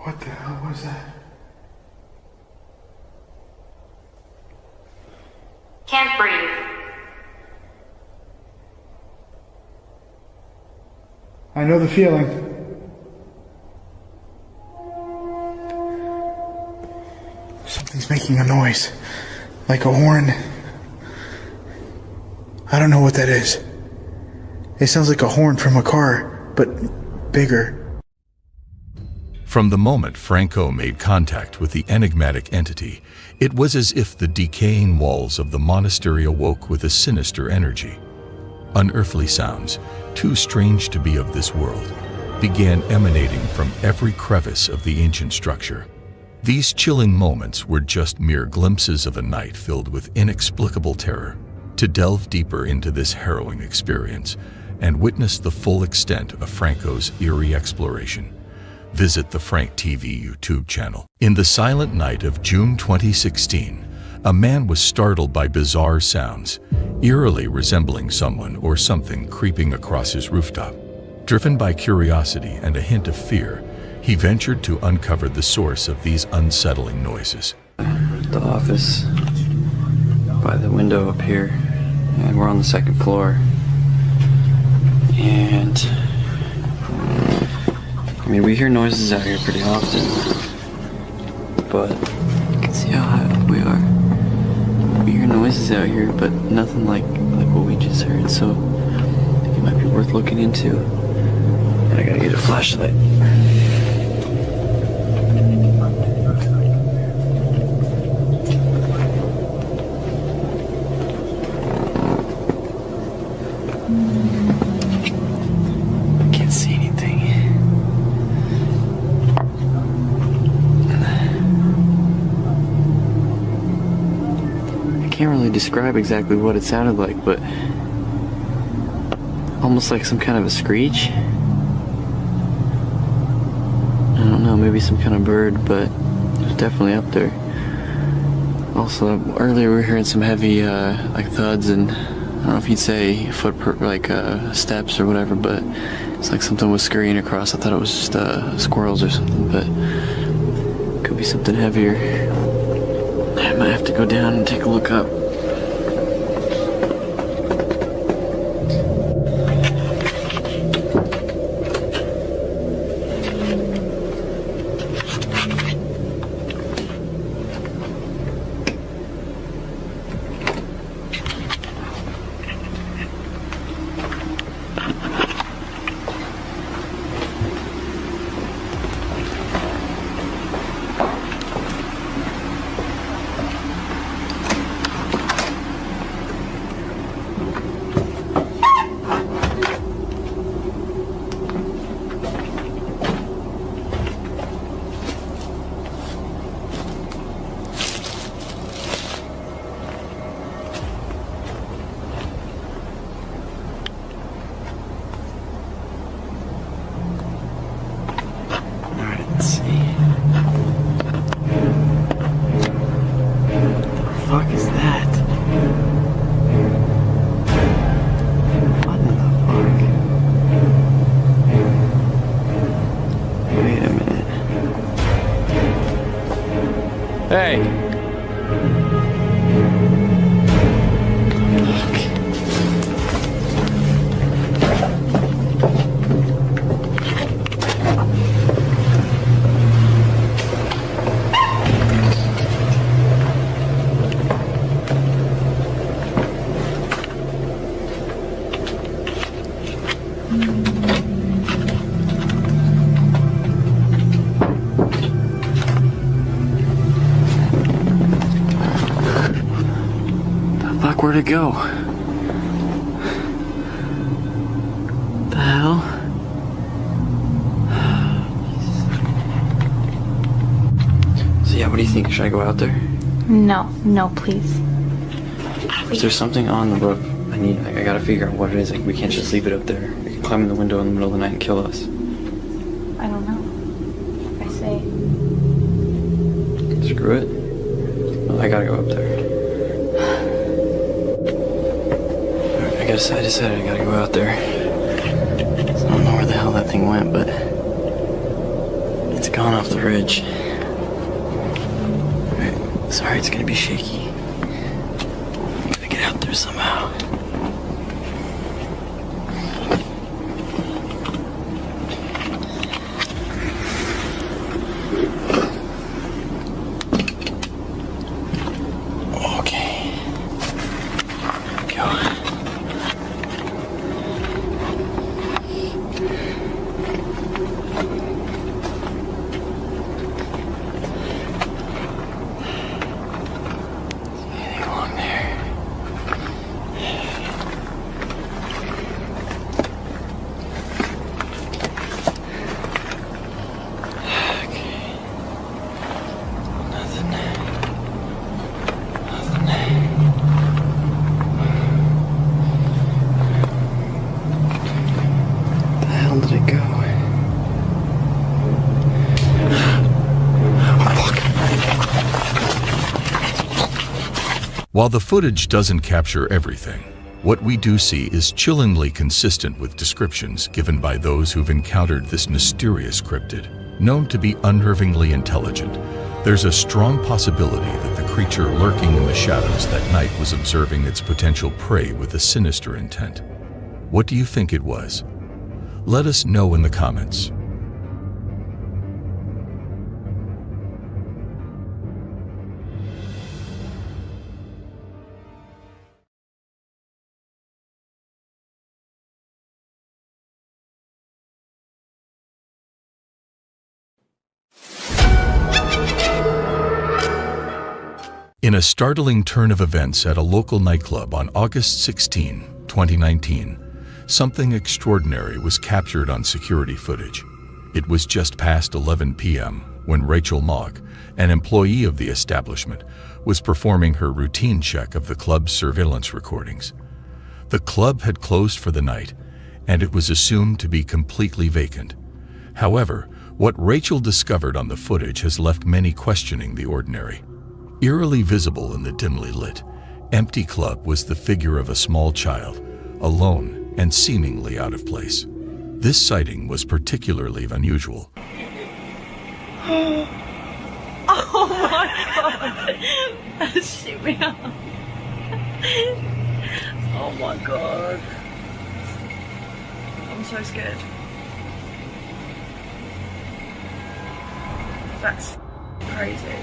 What the hell was that? Can't breathe. I know the feeling. Something's making a noise. Like a horn. I don't know what that is. It sounds like a horn from a car, but bigger. From the moment Franco made contact with the enigmatic entity, it was as if the decaying walls of the monastery awoke with a sinister energy. Unearthly sounds, too strange to be of this world, began emanating from every crevice of the ancient structure. These chilling moments were just mere glimpses of a night filled with inexplicable terror. To delve deeper into this harrowing experience and witness the full extent of Franco's eerie exploration, visit the Frank TV YouTube channel. In the silent night of June 2016, a man was startled by bizarre sounds, eerily resembling someone or something creeping across his rooftop. Driven by curiosity and a hint of fear, he ventured to uncover the source of these unsettling noises. The office by the window up here, and we're on the second floor. And mean, we hear noises out here pretty often, but you can see how high up we are. We hear noises out here, but nothing like what we just heard, so I think it might be worth looking into. And I gotta get a flashlight. Can't see anything. I can't really describe exactly what it sounded like, but almost like some kind of a screech. I don't know, maybe some kind of bird, but it was definitely up there. Also, earlier we were hearing some heavy like thuds, and I don't know if you'd say steps or whatever, but it's like something was scurrying across. I thought it was just squirrels or something, but it could be something heavier. I might have to go down and take a look up. Hey! Where'd it go? The hell? So yeah, what do you think? Should I go out there? No, please. If there's something on the roof, I gotta figure out what it is. Like, we can't just leave it up there. It can climb in the window in the middle of the night and kill us. I don't know. I say. Screw it. Well, I gotta go up there. I decided I gotta go out there. So I don't know where the hell that thing went, but it's gone off the ridge. Alright, sorry, it's gonna be shaky. I gotta get out there somehow. While the footage doesn't capture everything, what we do see is chillingly consistent with descriptions given by those who've encountered this mysterious cryptid. Known to be unnervingly intelligent, there's a strong possibility that the creature lurking in the shadows that night was observing its potential prey with a sinister intent. What do you think it was? Let us know in the comments. In a startling turn of events at a local nightclub on August 16, 2019, something extraordinary was captured on security footage. It was just past 11 p.m. when Rachel Mogg, an employee of the establishment, was performing her routine check of the club's surveillance recordings. The club had closed for the night, and it was assumed to be completely vacant. However, what Rachel discovered on the footage has left many questioning the ordinary. Eerily visible in the dimly lit, empty club was the figure of a small child, alone and seemingly out of place. This sighting was particularly unusual. Oh my god! That shit me up. Oh my god. I'm so scared. That's crazy.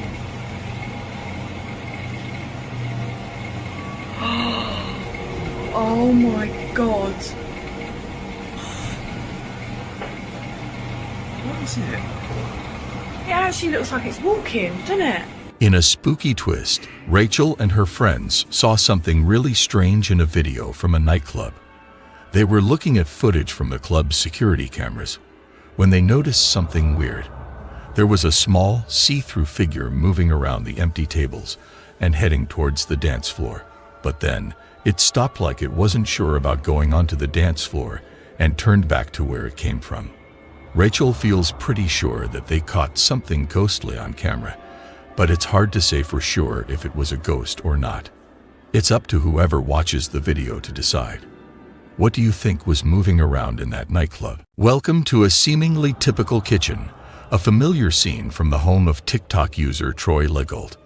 Oh my god. What is it? It actually looks like it's walking, doesn't it? In a spooky twist, Rachel and her friends saw something really strange in a video from a nightclub. They were looking at footage from the club's security cameras when they noticed something weird. There was a small, see-through figure moving around the empty tables and heading towards the dance floor. But then, it stopped like it wasn't sure about going onto the dance floor and turned back to where it came from. Rachel feels pretty sure that they caught something ghostly on camera, but it's hard to say for sure if it was a ghost or not. It's up to whoever watches the video to decide. What do you think was moving around in that nightclub? Welcome to a seemingly typical kitchen, a familiar scene from the home of TikTok user Troy Legault.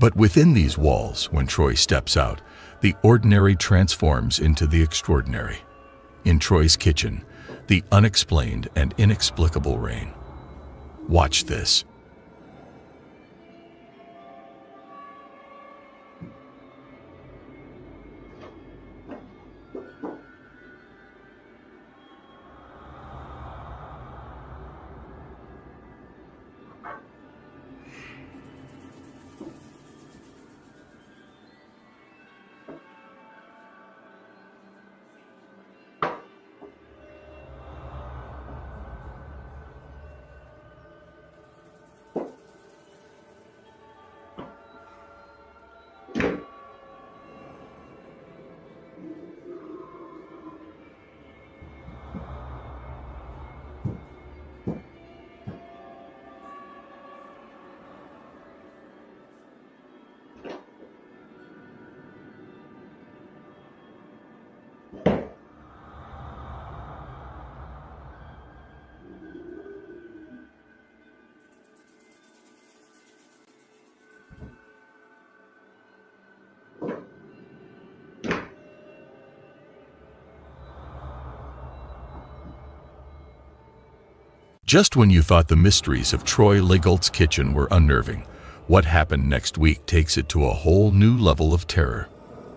But within these walls, when Troy steps out, the ordinary transforms into the extraordinary. In Troy's kitchen, the unexplained and inexplicable reign. Watch this. Just when you thought the mysteries of Troy Legault's kitchen were unnerving, what happened next week takes it to a whole new level of terror.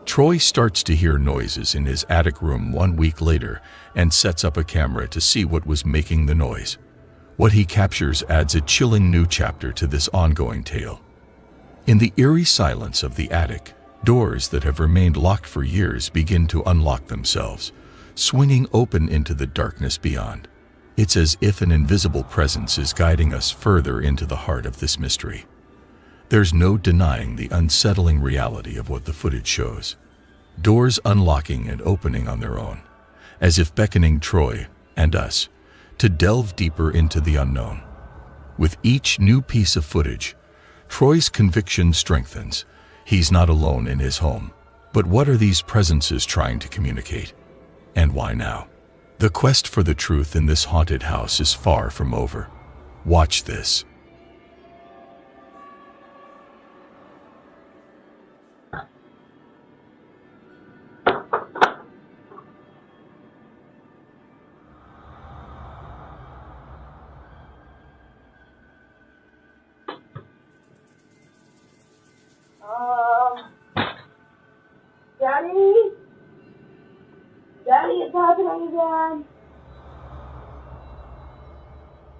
Troy starts to hear noises in his attic room 1 week later and sets up a camera to see what was making the noise. What he captures adds a chilling new chapter to this ongoing tale. In the eerie silence of the attic, doors that have remained locked for years begin to unlock themselves, swinging open into the darkness beyond. It's as if an invisible presence is guiding us further into the heart of this mystery. There's no denying the unsettling reality of what the footage shows. Doors unlocking and opening on their own, as if beckoning Troy and us to delve deeper into the unknown. With each new piece of footage, Troy's conviction strengthens. He's not alone in his home. But what are these presences trying to communicate? And why now? The quest for the truth in this haunted house is far from over. Watch this. Daddy? Daddy, it's happening again.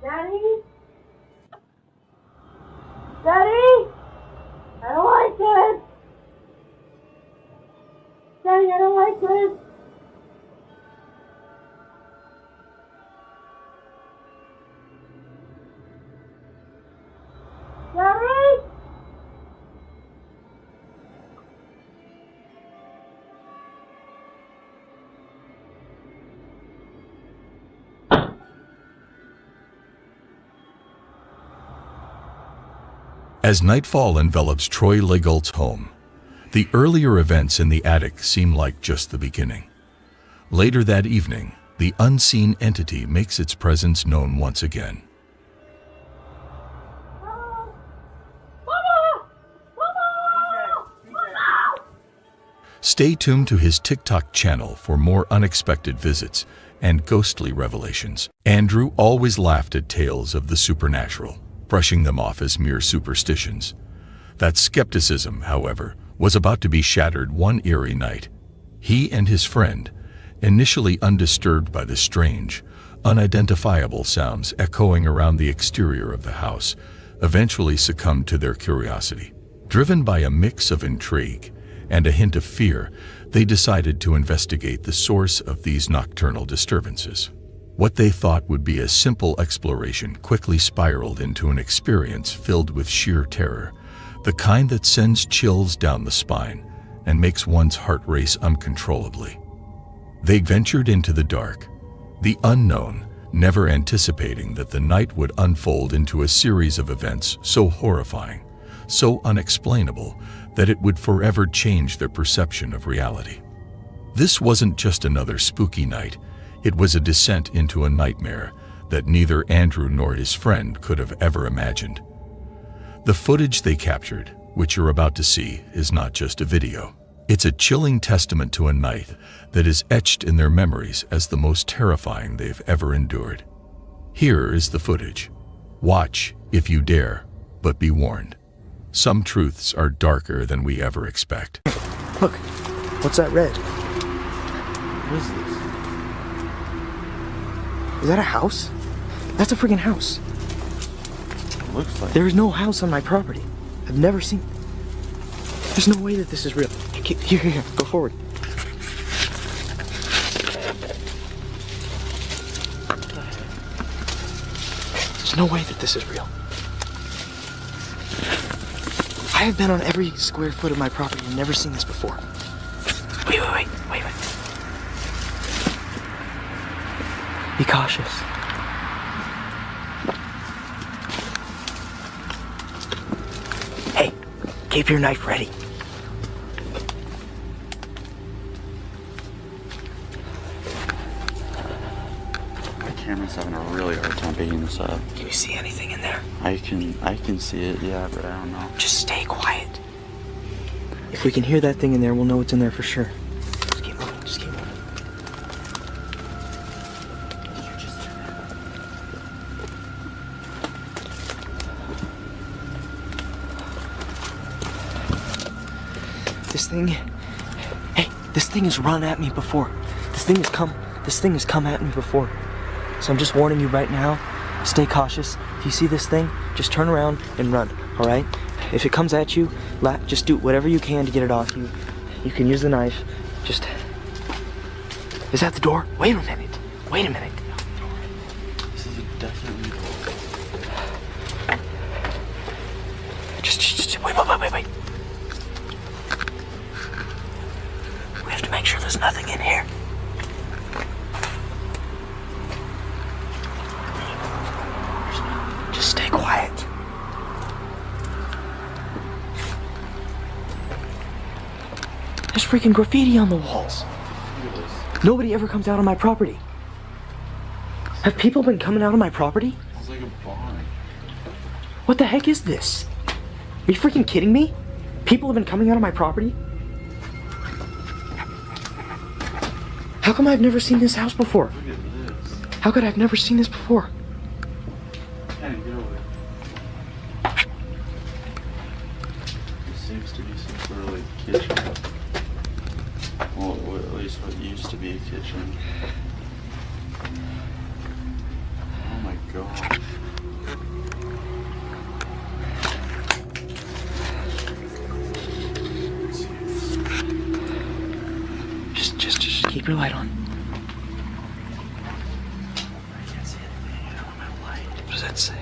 Daddy? Daddy? I don't like it. Daddy? As nightfall envelops Troy Legault's home, the earlier events in the attic seem like just the beginning. Later that evening, the unseen entity makes its presence known once again. Stay tuned to his TikTok channel for more unexpected visits and ghostly revelations. Andrew always laughed at tales of the supernatural, brushing them off as mere superstitions. That skepticism, however, was about to be shattered one eerie night. He and his friend, initially undisturbed by the strange, unidentifiable sounds echoing around the exterior of the house, eventually succumbed to their curiosity. Driven by a mix of intrigue and a hint of fear, they decided to investigate the source of these nocturnal disturbances. What they thought would be a simple exploration quickly spiraled into an experience filled with sheer terror, the kind that sends chills down the spine and makes one's heart race uncontrollably. They ventured into the dark, the unknown, never anticipating that the night would unfold into a series of events so horrifying, so unexplainable, that it would forever change their perception of reality. This wasn't just another spooky night. It was a descent into a nightmare that neither Andrew nor his friend could have ever imagined. The footage they captured, which you're about to see, is not just a video. It's a chilling testament to a night that is etched in their memories as the most terrifying they've ever endured. Here is the footage. Watch if you dare, but be warned. Some truths are darker than we ever expect. Look, what's that red? What is this? Is that a house? That's a freaking house. It looks like. There is no house on my property. I've never seen. There's no way that this is real. Here, go forward. There's no way that this is real. I have been on every square foot of my property and never seen this before. Wait. Be cautious. Hey, keep your knife ready. My camera's having a really hard time picking this up. Can you see anything in there? I can see it, yeah, but I don't know. Just stay quiet. If we can hear that thing in there, we'll know what's in there for sure. Just keep moving. This thing has run at me before. This thing has come at me before. So I'm just warning you right now, stay cautious. If you see this thing, just turn around and run, all right? If it comes at you, just do whatever you can to get it off you. You can use the knife. Just... Is that the door? Wait a minute. This is definitely the door. Just wait. We have to make sure there's nothing in here. Just stay quiet. There's freaking graffiti on the walls. Nobody ever comes out on my property. Have people been coming out on my property? It's like a barn. What the heck is this? Are you freaking kidding me? People have been coming out on my property? How come I've never seen this house before? Look at this. How could I have never seen this before? Can't get over it. This seems to be some sort of like kitchen. Well, at least what used to be a kitchen. Oh my god. Just keep your light on. I can't see anything. I don't have light. What does that say?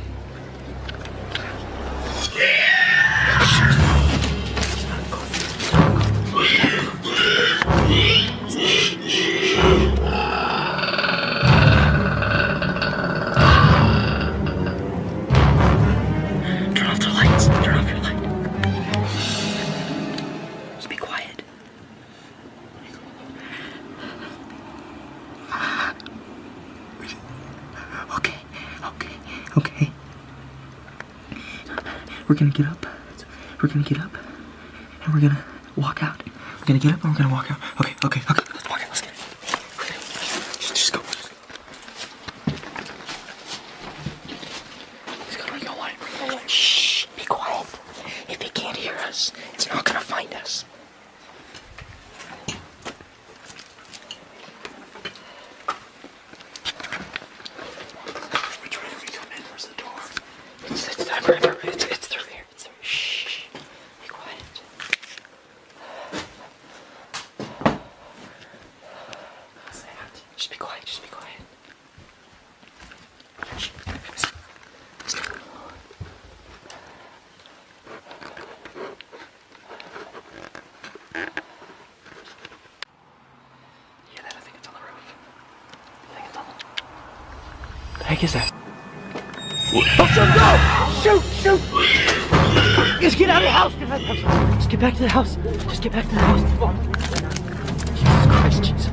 Turn off the lights. Turn off your light. Just be quiet. Okay. We're gonna get up. And we're gonna walk out. We're gonna get up and we're gonna walk out. Okay. Let's walk out. Let's get it. Just go. Let's go. Bring the light. Shh. Be quiet. If he can't hear us, it's not gonna find us. Which way do we come in? Where's the door? It's through here. Shh. Be quiet. What's that? Just be quiet. Shh. Stop. Yeah, I think it's on the roof. The heck is that? Oh, shoot! Just get out of the house! Just get back to the house! Jesus Christ, Jesus.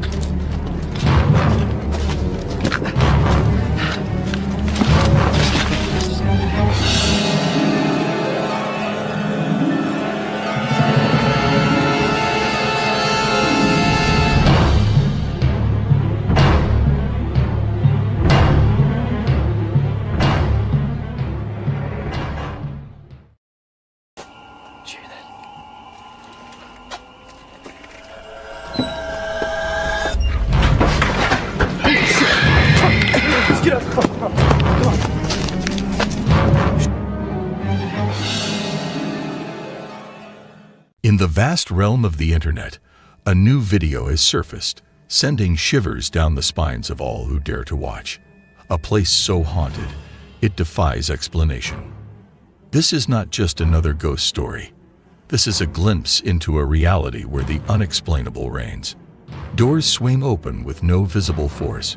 In the vast realm of the internet, a new video has surfaced, sending shivers down the spines of all who dare to watch. A place so haunted, it defies explanation. This is not just another ghost story. This is a glimpse into a reality where the unexplainable reigns. Doors swing open with no visible force.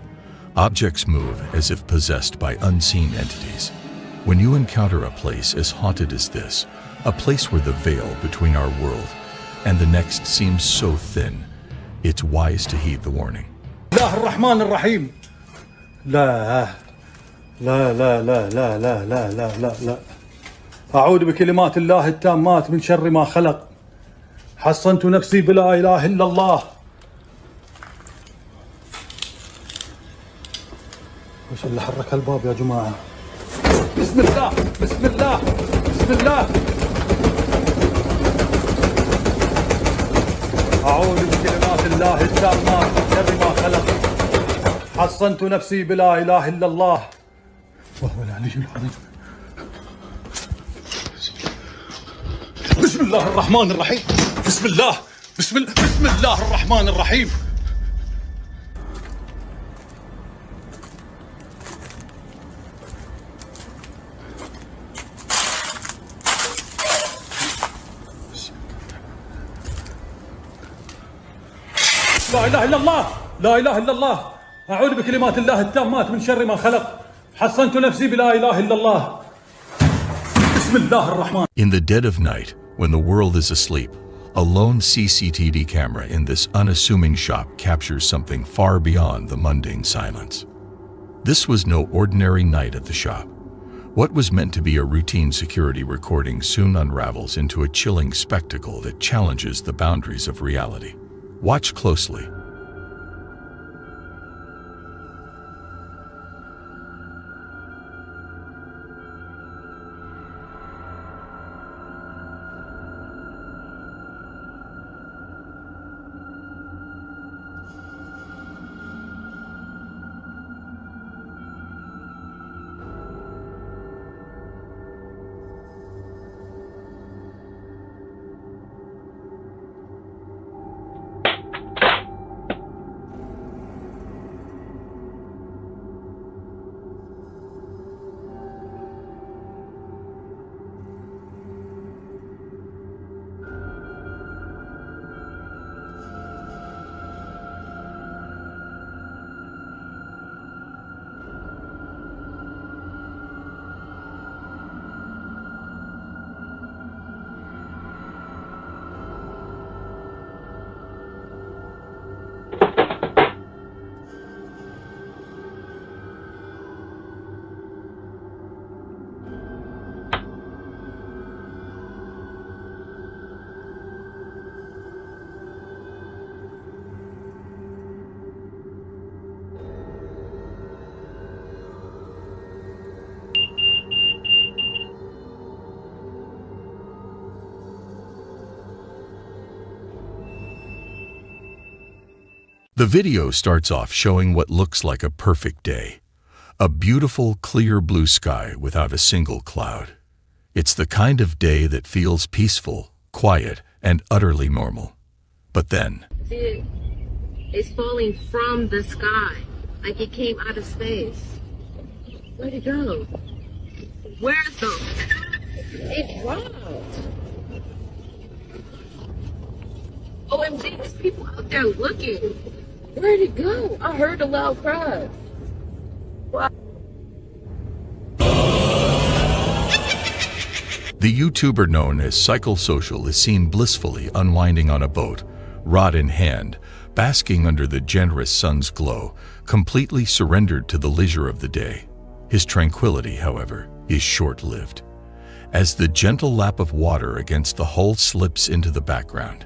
Objects move as if possessed by unseen entities. When you encounter a place as haunted as this, a place where the veil between our world and the next seems so thin, it's wise to heed the warning. الله الرحمن الرحيم. لا لا لا لا لا لا لا لا لا لا أعوذ بكلمات الله التامات من شر ما خلق. حصنت نفسي بلا إله إلا الله. وش اللي حرك الباب يا جماعة؟ بسم الله بسم الله بسم الله. أعوذ بكلمات الله التامات من شر ما خلق. حصنت نفسي بلا إله إلا الله وهو العلي العظيم. بسم الله الرحمن الرحيم. بسم الله بسم الله الرحمن الرحيم. لا إله إلا الله لا إله إلا الله. أعوذ بكلمات الله التامات من شر ما خلق. حصنت نفسي بلا إله إلا الله. بسم الله الرحمن. In the dead of night, when the world is asleep, a lone CCTV camera in this unassuming shop captures something far beyond the mundane silence. This was no ordinary night at the shop. What was meant to be a routine security recording soon unravels into a chilling spectacle that challenges the boundaries of reality. Watch closely. The video starts off showing what looks like a perfect day. A beautiful, clear blue sky without a single cloud. It's the kind of day that feels peaceful, quiet, and utterly normal. But then, See, it's falling from the sky, like it came out of space. Where'd it go? Where's the... It dropped. OMG, there's people out there looking. Where'd it go? I heard a loud cry. What? The YouTuber known as Psychosocial is seen blissfully unwinding on a boat, rod in hand, basking under the generous sun's glow, completely surrendered to the leisure of the day. His tranquility, however, is short-lived. As the gentle lap of water against the hull slips into the background,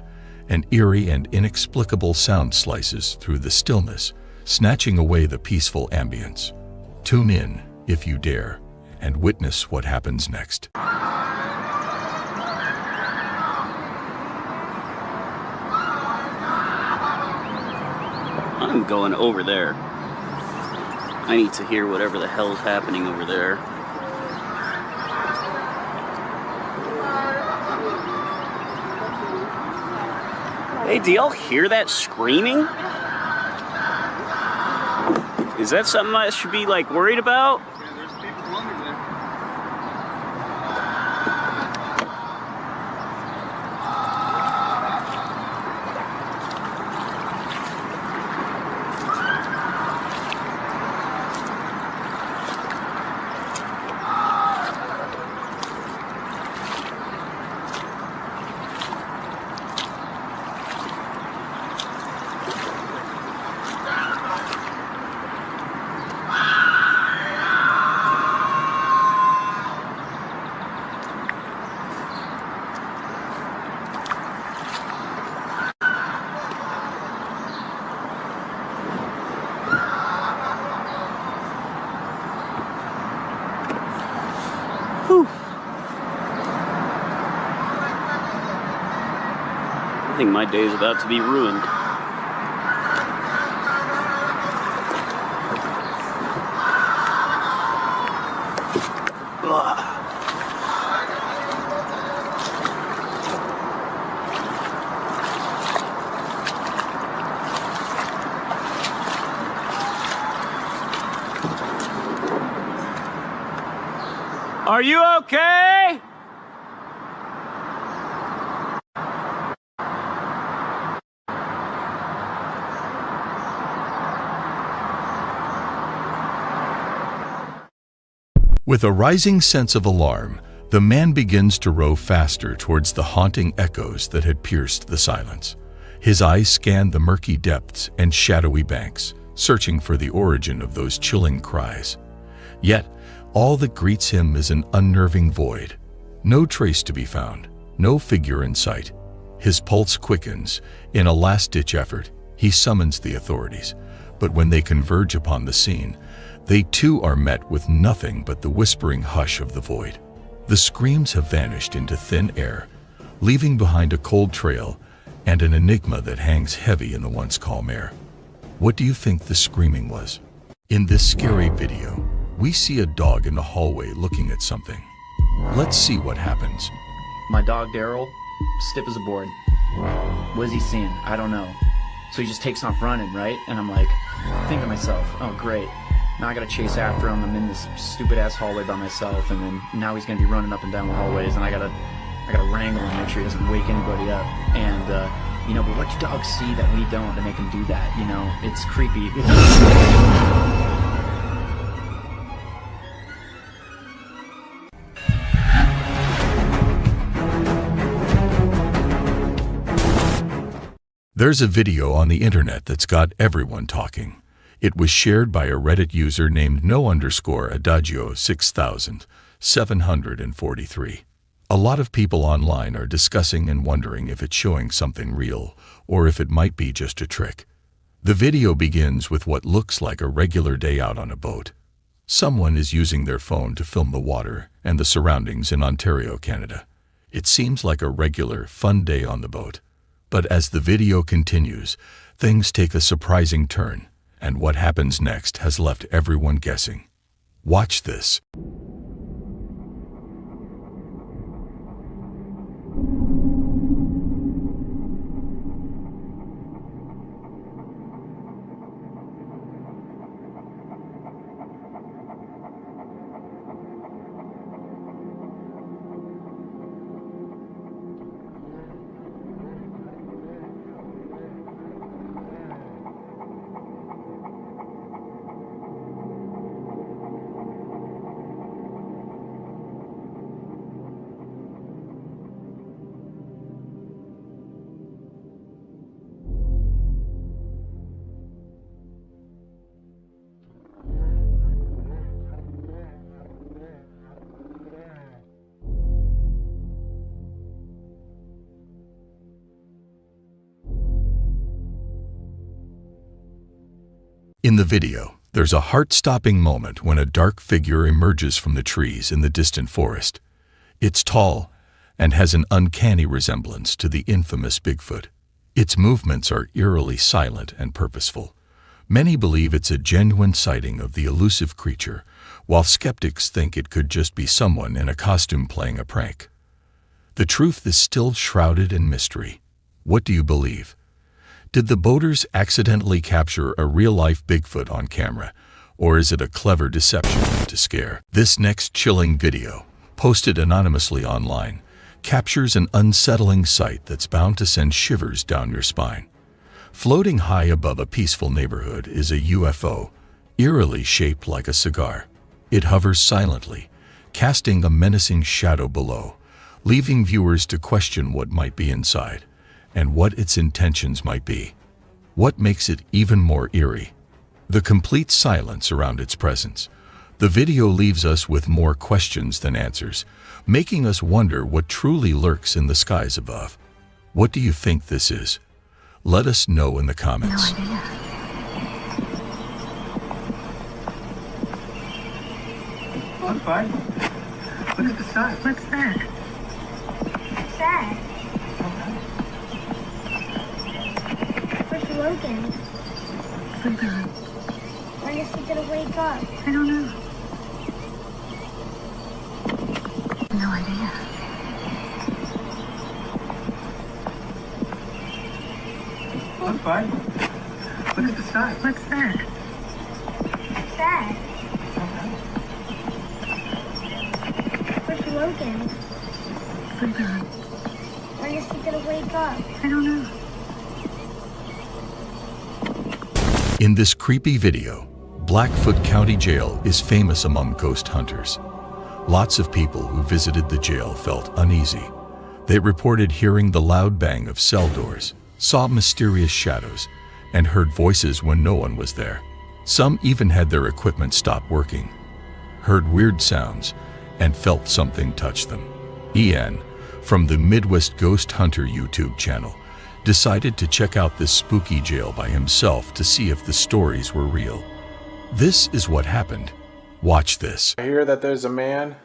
an eerie and inexplicable sound slices through the stillness, snatching away the peaceful ambience. Tune in, if you dare, and witness what happens next. I'm going over there. I need to hear whatever the hell's happening over there. Hey, do y'all hear that screaming? Is that something I should be, like, worried about? I think my day's about to be ruined. Are you okay? With a rising sense of alarm, the man begins to row faster towards the haunting echoes that had pierced the silence. His eyes scan the murky depths and shadowy banks, searching for the origin of those chilling cries. Yet, all that greets him is an unnerving void. No trace to be found, no figure in sight. His pulse quickens. In a last-ditch effort, he summons the authorities. But when they converge upon the scene, they too are met with nothing but the whispering hush of the void. The screams have vanished into thin air, leaving behind a cold trail and an enigma that hangs heavy in the once calm air. What do you think the screaming was? In this scary video, we see a dog in the hallway looking at something. Let's see what happens. My dog Daryl, stiff as a board. What is he seeing? I don't know. So he just takes off running, right? And I'm like, thinking to myself, oh great. Now I gotta chase after him. I'm in this stupid ass hallway by myself, and then now he's gonna be running up and down the hallways, and I gotta wrangle him, make sure he doesn't wake anybody up. And you know, but what do dogs see that we don't to make them do that? You know, it's creepy. There's a video on the internet that's got everyone talking. It was shared by a Reddit user named no_adagio 6743. A lot of people online are discussing and wondering if it's showing something real or if it might be just a trick. The video begins with what looks like a regular day out on a boat. Someone is using their phone to film the water and the surroundings in Ontario, Canada. It seems like a regular, fun day on the boat. But as the video continues, things take a surprising turn, and what happens next has left everyone guessing. Watch this. In the video, there's a heart-stopping moment when a dark figure emerges from the trees in the distant forest. It's tall and has an uncanny resemblance to the infamous Bigfoot. Its movements are eerily silent and purposeful. Many believe it's a genuine sighting of the elusive creature, while skeptics think it could just be someone in a costume playing a prank. The truth is still shrouded in mystery. What do you believe? Did the boaters accidentally capture a real-life Bigfoot on camera, or is it a clever deception to scare? This next chilling video, posted anonymously online, captures an unsettling sight that's bound to send shivers down your spine. Floating high above a peaceful neighborhood is a UFO, eerily shaped like a cigar. It hovers silently, casting a menacing shadow below, leaving viewers to question what might be inside and what its intentions might be. What makes it even more eerie? The complete silence around its presence. The video leaves us with more questions than answers, making us wonder what truly lurks in the skies above. What do you think this is? Let us know in the comments. No idea. Look, bud. Look at the side. What's that? What's that? Where's Logan? Sleep on. When is he gonna wake up? I don't know. No idea. Look, bud. Look at the side. What's that? What's that? Where's Logan? Sleep on. When is he gonna wake up? I don't know. In this creepy video, Blackfoot County Jail is famous among ghost hunters. Lots of people who visited the jail felt uneasy. They reported hearing the loud bang of cell doors, saw mysterious shadows, and heard voices when no one was there. Some even had their equipment stop working, heard weird sounds, and felt something touch them. Ian, from the Midwest Ghost Hunter YouTube channel, decided to check out this spooky jail by himself to see if the stories were real. This is what happened. Watch this. I hear that there's a man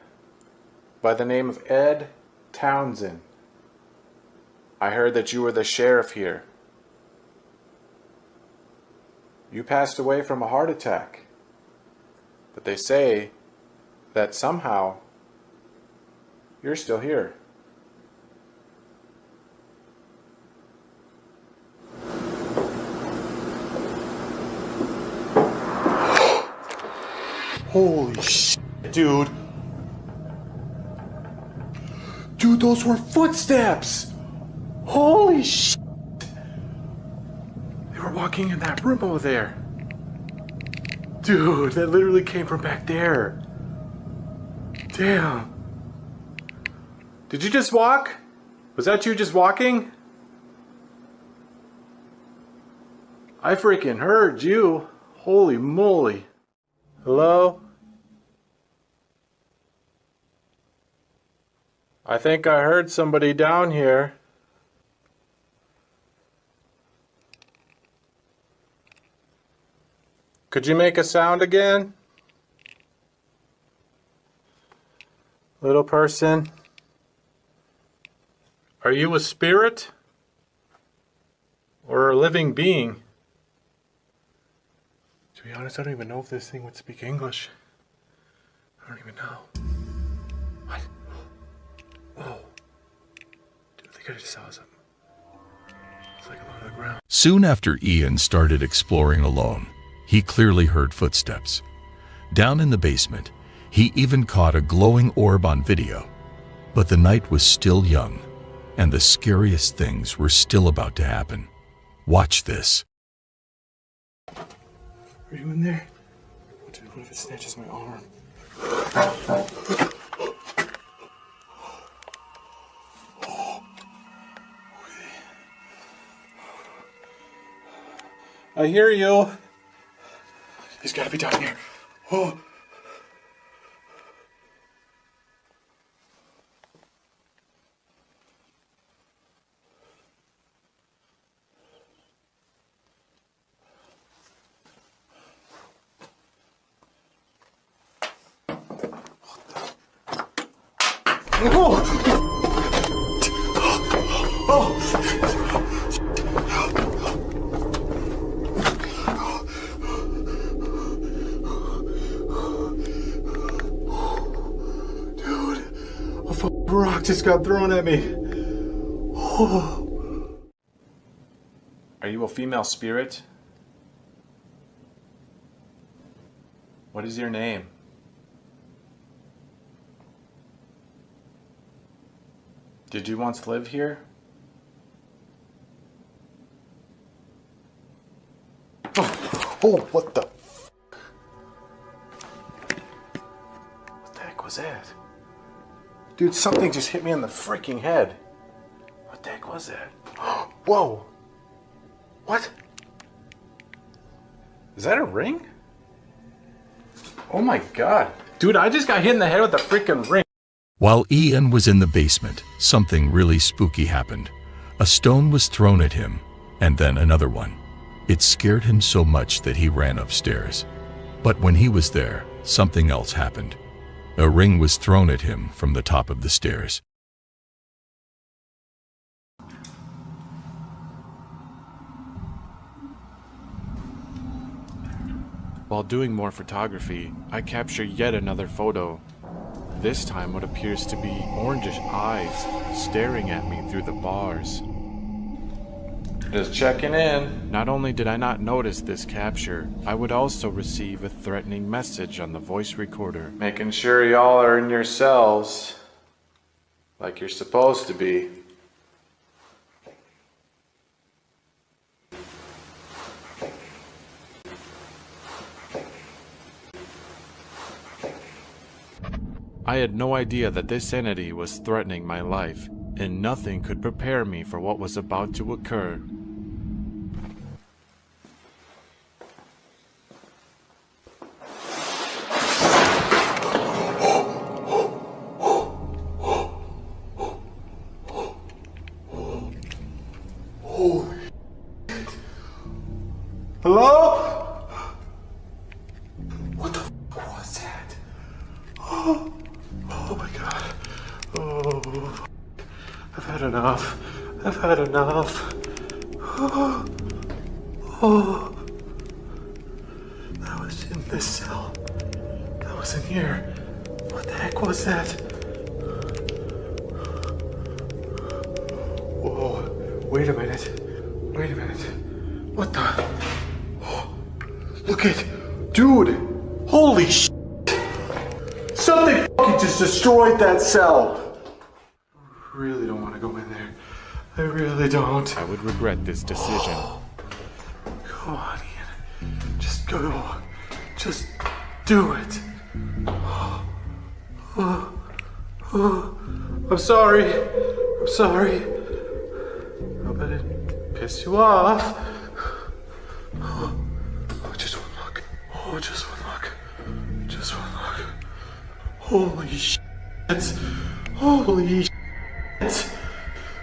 by the name of Ed Townsend. I heard that you were the sheriff here. You passed away from a heart attack. But they say that somehow you're still here. Holy shit, dude. Dude, those were footsteps. Holy shit. They were walking in that room over there. Dude, that literally came from back there. Damn. Did you just walk? Was that you just walking? I freaking heard you. Holy moly. Hello? I think I heard somebody down here. Could you make a sound again? Little person? Are you a spirit? Or a living being? To be honest, I don't even know if this thing would speak English. I don't even know. What? Whoa. Dude, I think I just saw something. It's like along the ground. Soon after Ian started exploring alone, he clearly heard footsteps. Down in the basement, he even caught a glowing orb on video. But the night was still young, and the scariest things were still about to happen. Watch this. Are you in there? Dude, what if it snatches my arm? I hear you. He's gotta be down here. Oh. Rock just got thrown at me. Oh. Are you a female spirit? What is your name? Did you once live here? Oh, what the? What the heck was that? Dude, something just hit me on the freaking head. What the heck was that? Whoa! What? Is that a ring? Oh my god. Dude, I just got hit in the head with a freaking ring. While Ian was in the basement, something really spooky happened. A stone was thrown at him, and then another one. It scared him so much that he ran upstairs. But when he was there, something else happened. A ring was thrown at him from the top of the stairs. While doing more photography, I capture yet another photo. This time what appears to be orangish eyes staring at me through the bars. Just checking in. Not only did I not notice this capture, I would also receive a threatening message on the voice recorder. Making sure y'all are in your cells like you're supposed to be. I had no idea that this entity was threatening my life, and nothing could prepare me for what was about to occur. Holy shit. Hello? What the fuck was that? Oh my god. Oh. I've had enough. I've had enough. Oh. That was in this cell. That was in here. What the heck was that? Whoa. Wait a minute. Wait a minute. What the? Oh. Look at. Dude. Holy shit. Something fucking just destroyed that cell. I really don't want to go in there. I really don't. I would regret this decision. Come on, Ian. Just go. Just do it. I'm sorry. I'm sorry. I hope I didn't piss you off. Oh, just one look. Oh, just one look. Just one look. Holy shit. Holy shit.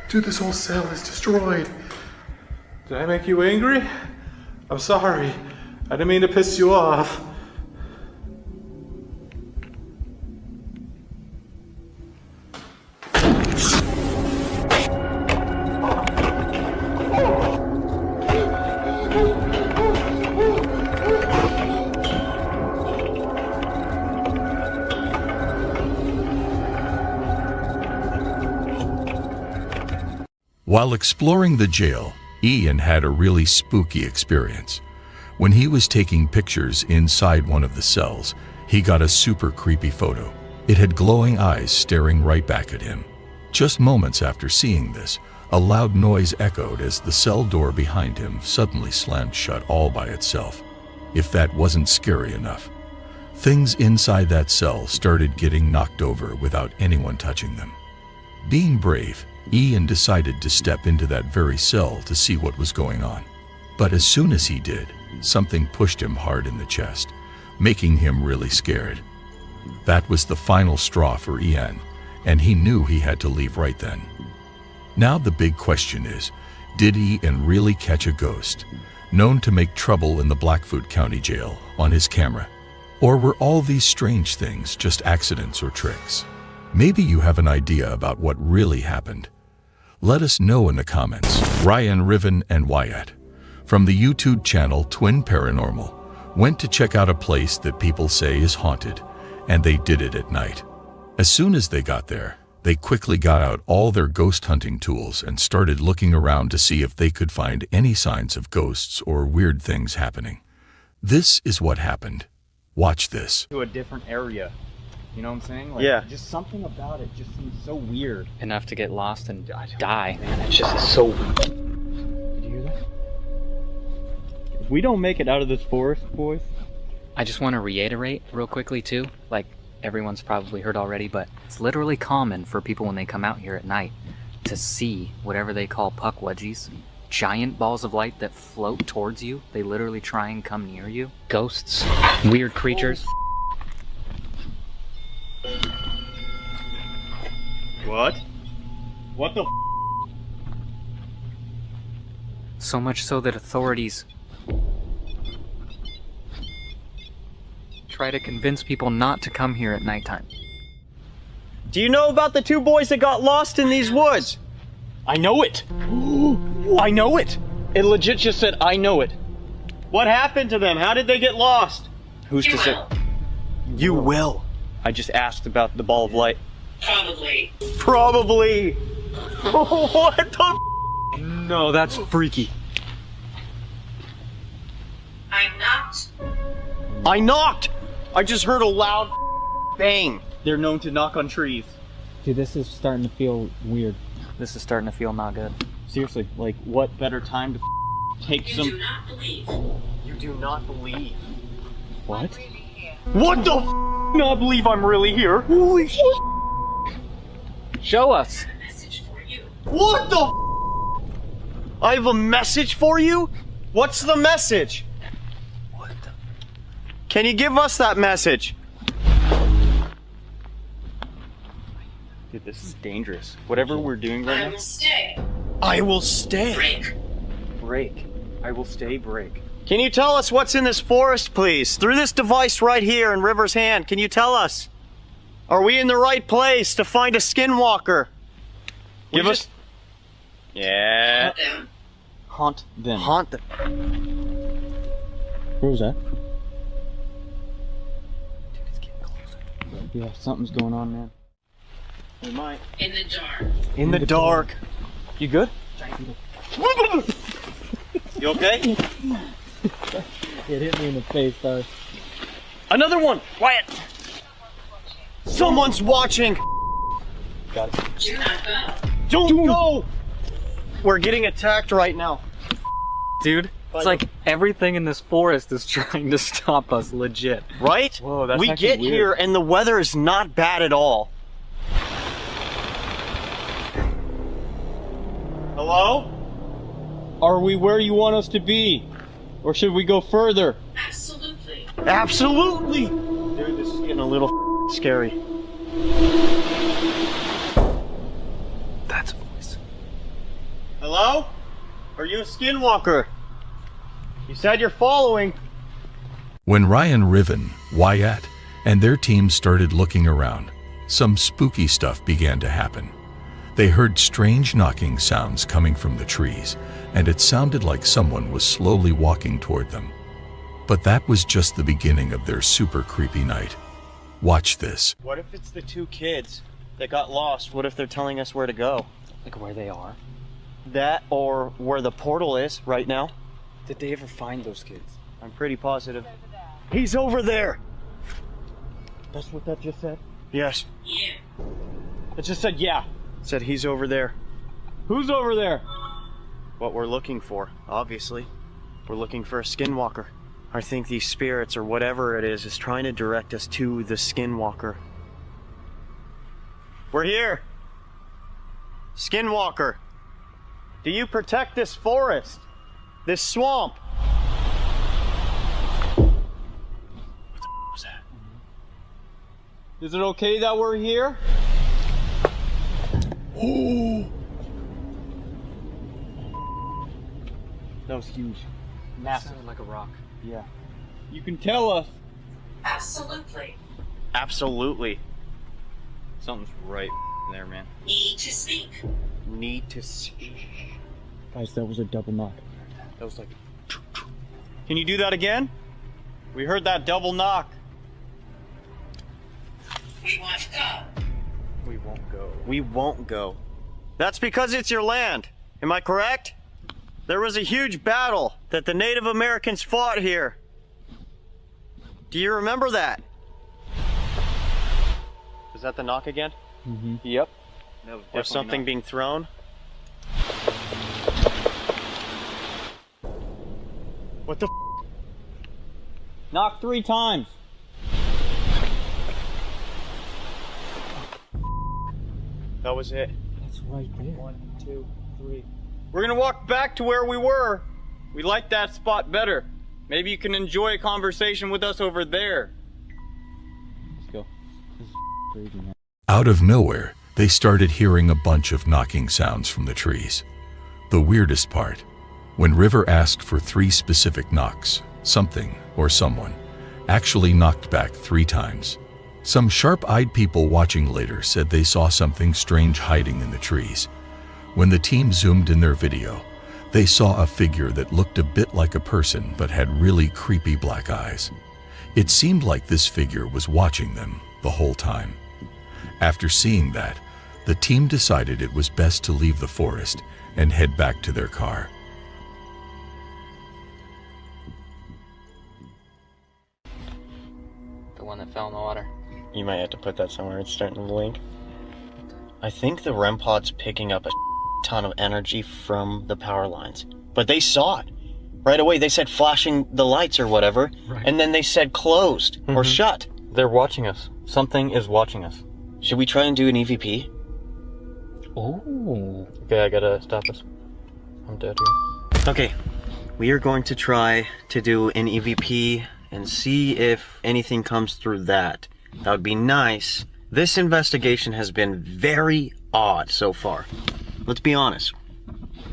Dude, this whole cell is destroyed. Did I make you angry? I'm sorry. I didn't mean to piss you off. While exploring the jail, Ian had a really spooky experience. When he was taking pictures inside one of the cells, he got a super creepy photo. It had glowing eyes staring right back at him. Just moments after seeing this, a loud noise echoed as the cell door behind him suddenly slammed shut all by itself. If that wasn't scary enough, things inside that cell started getting knocked over without anyone touching them. Being brave, Ian decided to step into that very cell to see what was going on. But as soon as he did, something pushed him hard in the chest, making him really scared. That was the final straw for Ian, and he knew he had to leave right then. Now the big question is, did Ian really catch a ghost, known to make trouble in the Blackfoot County Jail, on his camera? Or were all these strange things just accidents or tricks? Maybe you have an idea about what really happened. Let us know in the comments. Ryan, Riven, and Wyatt, from the YouTube channel Twin Paranormal, went to check out a place that people say is haunted, and they did it at night. As soon as they got there, they quickly got out all their ghost hunting tools and started looking around to see if they could find any signs of ghosts or weird things happening. This is what happened. Watch this. To a different area. You know what I'm saying? Like, yeah. Just something about it just seems so weird. Enough to get lost and die. Man, it's just so weird. Did you hear that? If we don't make it out of this forest, boys. I just want to reiterate real quickly too, like everyone's probably heard already, but it's literally common for people when they come out here at night to see whatever they call puck wedgies. Giant balls of light that float towards you. They literally try and come near you. Ghosts, weird creatures. What? What the So much so that authorities try to convince people not to come here at nighttime. Do you know about the two boys that got lost in these woods? I know it! I know it! It legit just said, I know it. What happened to them? How did they get lost? Who's to say? You will. I just asked about the ball of light. Probably. Probably! What the No, that's freaky. I knocked! I just heard a loud bang. They're known to knock on trees. Dude, this is starting to feel weird. This is starting to feel not good. Seriously, like, what better time to take some... You do not believe. You do not believe. What? What the not believe I'm really here? Holy shit! Show us! What the I have a message for you? What's the message? What the... Can you give us that message? Dude, this is dangerous. Whatever we're doing right now... I will stay. I will stay. Break. Break. I will stay, break. Can you tell us what's in this forest, please? Through this device right here in River's hand, can you tell us? Are we in the right place to find a skinwalker? Give us... Yeah. Haunt them. Haunt them. Where was that? Dude, it's getting closer. Yeah, something's going on, man. We might. In the dark. In the dark. You good? You okay? It hit me in the face, though. Another one! Quiet! Someone's watching! Got it. Do not go. Don't go! We're getting attacked right now. Dude, it's like everything in this forest is trying to stop us, legit. Right? Whoa, that's we actually get weird. here and the weather is not bad at all. Hello? Are we where you want us to be? Or should we go further? Absolutely. Absolutely! Dude, this is getting a little scary. That's a voice. Hello? Are you a skinwalker? You said you're following. When Ryan, Riven, Wyatt, and their team started looking around, some spooky stuff began to happen. They heard strange knocking sounds coming from the trees, and it sounded like someone was slowly walking toward them. But that was just the beginning of their super creepy night. Watch this. What if it's the two kids that got lost? What if they're telling us where to go? Like where they are? That or where the portal is right now. Did they ever find those kids? I'm pretty positive. He's over there! That's what that just said? Yes. Yeah. It just said yeah. It said he's over there. Who's over there? What we're looking for, obviously. We're looking for a skinwalker. I think these spirits or whatever it is trying to direct us to the skinwalker. We're here! Skinwalker! Do you protect this forest? This swamp? What the was that? Is it okay that we're here? Oh! That was huge. Massive. Like a rock. Yeah. You can tell us. Absolutely. Absolutely. Something's right there, man. Need to speak. Need to speak. Guys, that was a double knock. That was like... Can you do that again? We heard that double knock. We want to go. We won't go. We won't go. That's because it's your land. Am I correct? There was a huge battle that the Native Americans fought here. Do you remember that? Is that the knock again? Mm-hmm. Yep. That was Or something being thrown? What the f? Knock 3 times. That was it. That's right there. 1, 2, 3. We're gonna walk back to where we were. We like that spot better. Maybe you can enjoy a conversation with us over there. Let's go. This is crazy, man. Out of nowhere, they started hearing a bunch of knocking sounds from the trees. The weirdest part, when River asked for 3 specific knocks, something or someone actually knocked back 3 times. Some sharp-eyed people watching later said they saw something strange hiding in the trees. When the team zoomed in their video, they saw a figure that looked a bit like a person but had really creepy black eyes. It seemed like this figure was watching them the whole time. After seeing that, the team decided it was best to leave the forest and head back to their car. The one that fell in the water. You might have to put that somewhere. It's starting to blink. I think the REM pod's picking up a ton of energy from the power lines. But they saw it. Right away, they said flashing the lights or whatever. Right. And then they said closed or shut. They're watching us. Something is watching us. Should we try and do an EVP? Oh. Okay, I gotta stop this. I'm dead here. Okay, we are going to try to do an EVP and see if anything comes through that. That would be nice. This investigation has been very odd so far. Let's be honest.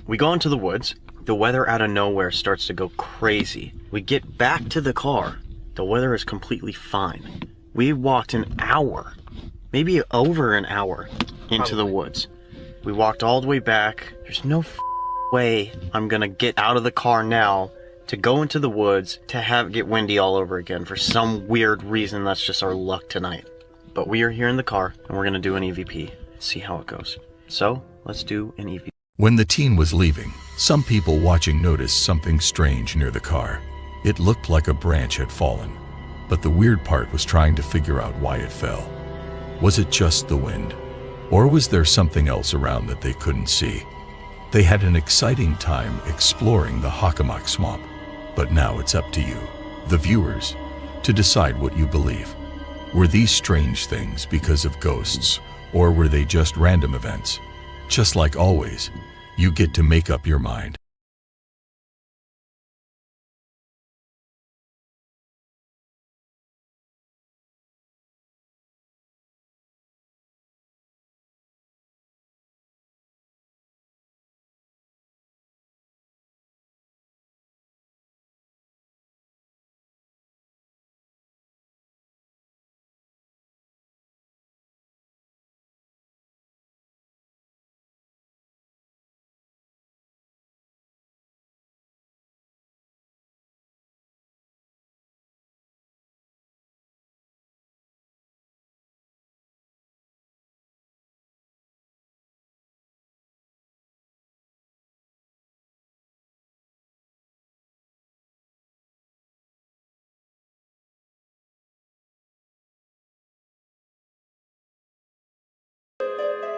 We go into the woods. The weather out of nowhere starts to go crazy. We get back to the car. The weather is completely fine. We walked an hour, maybe over an hour, into the woods. We walked all the way back. There's no way I'm gonna get out of the car now to go into the woods to get windy all over again. For some weird reason, that's just our luck tonight. But we are here in the car, and we're gonna do an EVP. See how it goes. So, let's do an EVP. When the team was leaving, some people watching noticed something strange near the car. It looked like a branch had fallen, but the weird part was trying to figure out why it fell. Was it just the wind? Or was there something else around that they couldn't see? They had an exciting time exploring the Hockomock Swamp, but now it's up to you, the viewers, to decide what you believe. Were these strange things because of ghosts, or were they just random events? Just like always, you get to make up your mind.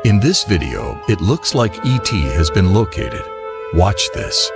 In this video, it looks like ET has been located. Watch this.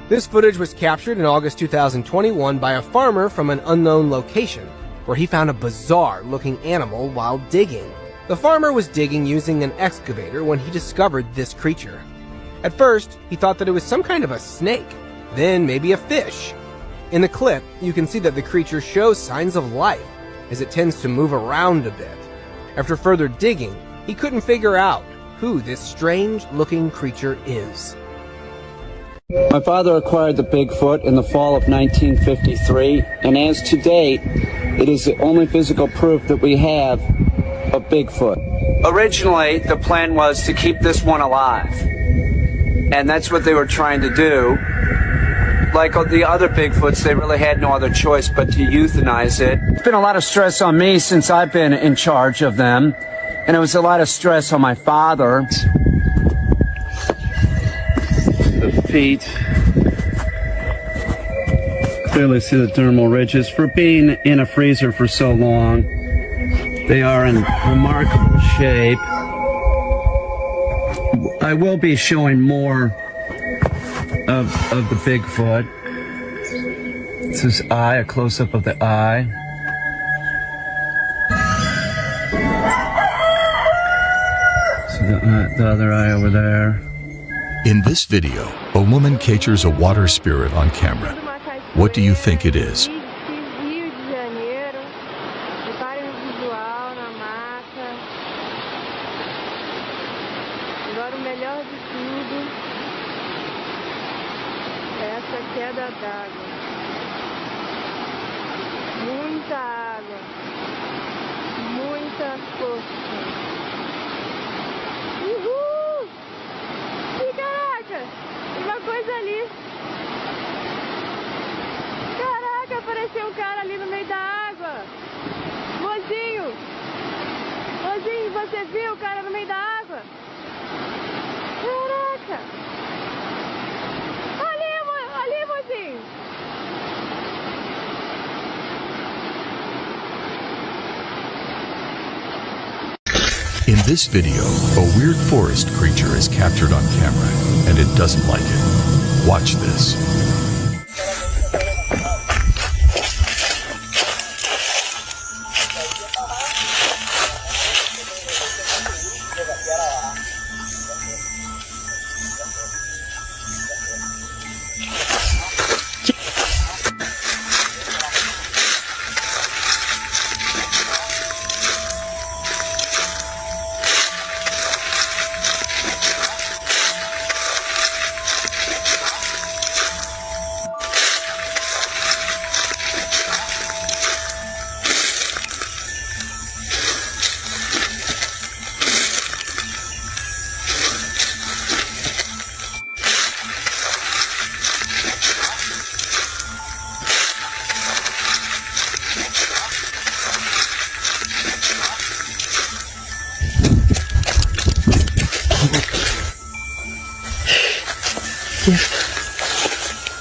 This footage was captured in August 2021 by a farmer from an unknown location, where he found a bizarre-looking animal while digging. The farmer was digging using an excavator when he discovered this creature. At first, he thought that it was some kind of a snake, then maybe a fish. In the clip, you can see that the creature shows signs of life, as it tends to move around a bit. After further digging, he couldn't figure out who this strange-looking creature is. My father acquired the Bigfoot in the fall of 1953, and as to date, it is the only physical proof that we have of Bigfoot. Originally, the plan was to keep this one alive, and that's what they were trying to do. Like the other Bigfoots, they really had no other choice but to euthanize it. It's been a lot of stress on me since I've been in charge of them, and it was a lot of stress on my father. The feet. Clearly see the dermal ridges. For being in a freezer for so long, they are in remarkable shape. I will be showing more of the Bigfoot. It's his eye, a close-up of the eye. So the other eye over there. In this video, a woman captures a water spirit on camera. What do you think it is? Agora o melhor de tudo é essa queda d'água. Muita água. Muita força. Uhul! Ih, caraca! Tem uma coisa ali. Caraca, apareceu um cara ali no meio da água. Mozinho! Mozinho, você viu o cara no meio da água? Caraca! Ali, mozinho! In this video, a weird forest creature is captured on camera, and it doesn't like it. Watch this.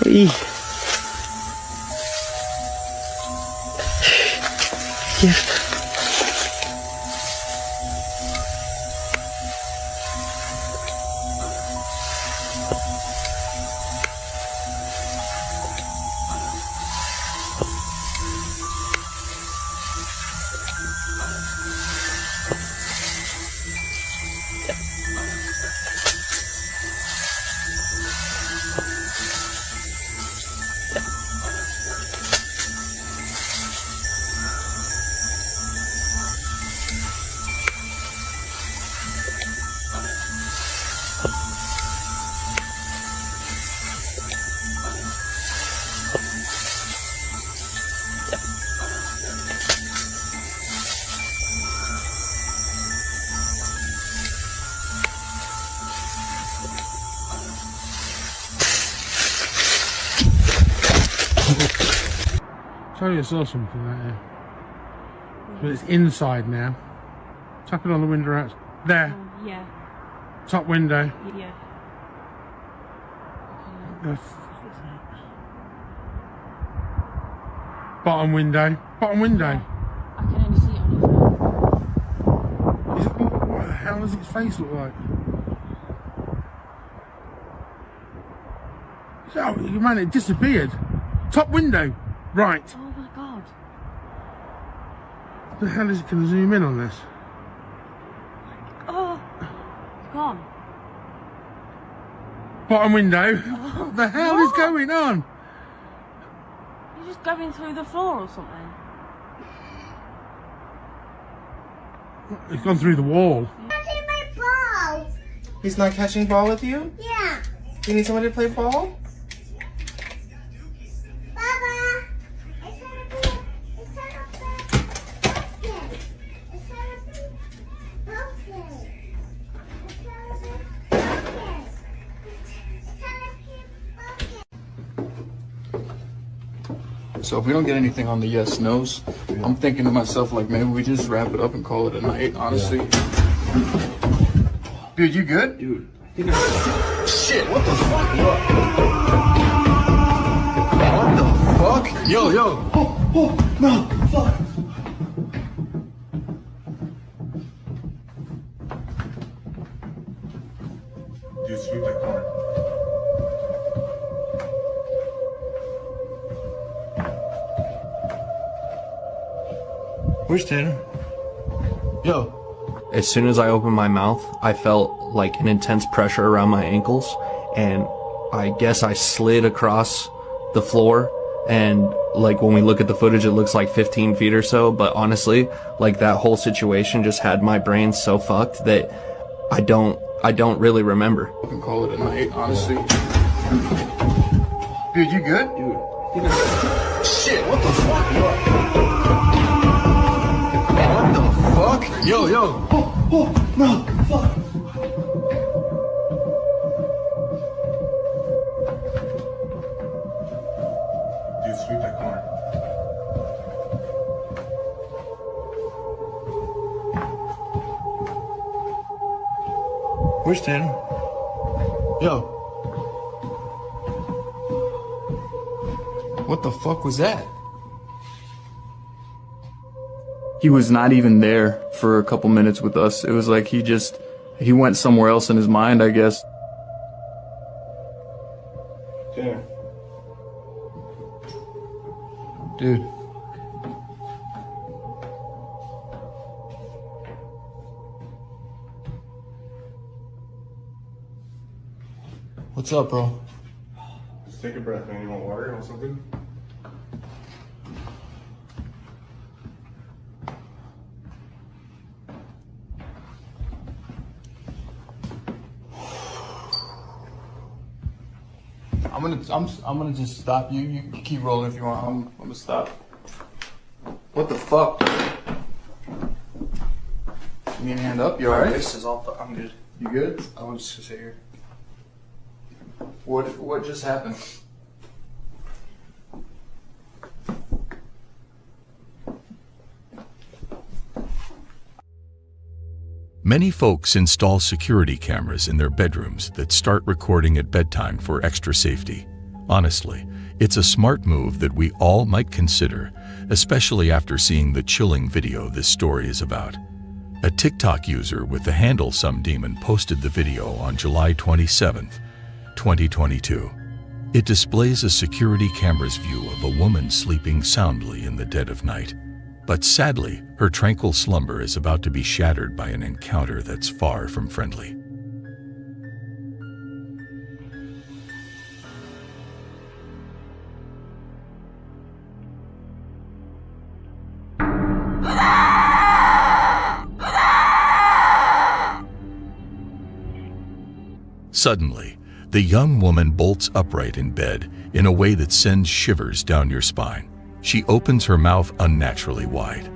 Ih. told you I saw something out here. But it's inside now. Tap it on the window out. There. Yeah. Top window. Yeah. Bottom window. Bottom window. I can only see it on your phone. What the hell does its face look like? Oh, man, it disappeared. Top window. Right. Oh my god. The hell is it going to zoom in on this? Oh. Gone. Bottom window. Oh, what the hell is going on? You're just going through the floor or something. It's gone through the wall. Catching my ball. He's not catching ball with you? Yeah. You need somebody to play ball? Baba. It's gonna be broken. It's gonna be So if we don't get anything on the yes nos, I'm thinking to myself like maybe we just wrap it up and call it a night, honestly. Dude, you good? Dude. Shit, what the fuck? What the fuck? Yo. Oh, no, fuck. Dude, sweep that corner. Where's Tanner? Yo. As soon as I opened my mouth, I felt like an intense pressure around my ankles, and I guess I slid across the floor, and like when we look at the footage it looks like 15 feet or so, but honestly, like that whole situation just had my brain so fucked that I don't really remember. I can call it a night, honestly. Dude, you good? Dude. Shit, what the fuck? What the fuck? Yo. Oh, no, fuck. Dude, sweep that corner. Where's Tanner? Yo. What the fuck was that? He was not even there for a couple minutes with us. It was like he went somewhere else in his mind, I guess. Tanner. Dude. What's up, bro? Just take a breath, man. You want water? You want something? I'm gonna just stop you. You can keep rolling if you want. I'm gonna stop. What the fuck? You need a hand up? You alright? This is all. I'm good. You good? I was just gonna sit here. What just happened? Many folks install security cameras in their bedrooms that start recording at bedtime for extra safety. Honestly, it's a smart move that we all might consider, especially after seeing the chilling video this story is about. A TikTok user with the handle Some Demon posted the video on July 27, 2022. It displays a security camera's view of a woman sleeping soundly in the dead of night. But sadly, her tranquil slumber is about to be shattered by an encounter that's far from friendly. Suddenly, the young woman bolts upright in bed in a way that sends shivers down your spine. She opens her mouth unnaturally wide,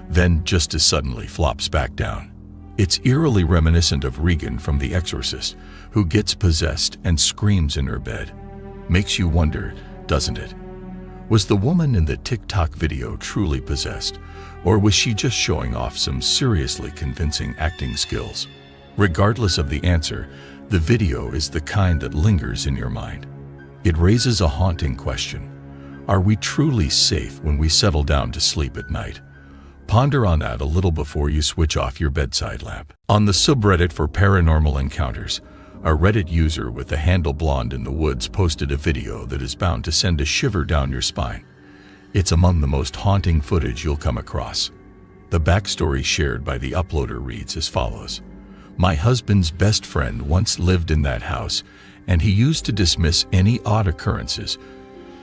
then just as suddenly flops back down. It's eerily reminiscent of Regan from The Exorcist, who gets possessed and screams in her bed. Makes you wonder, doesn't it? Was the woman in the TikTok video truly possessed, or was she just showing off some seriously convincing acting skills? Regardless of the answer, the video is the kind that lingers in your mind. It raises a haunting question. Are we truly safe when we settle down to sleep at night? Ponder on that a little before you switch off your bedside lamp. On the subreddit for paranormal encounters, a Reddit user with the handle blonde in the woods posted a video that is bound to send a shiver down your spine. It's among the most haunting footage you'll come across. The backstory shared by the uploader reads as follows. My husband's best friend once lived in that house, and he used to dismiss any odd occurrences,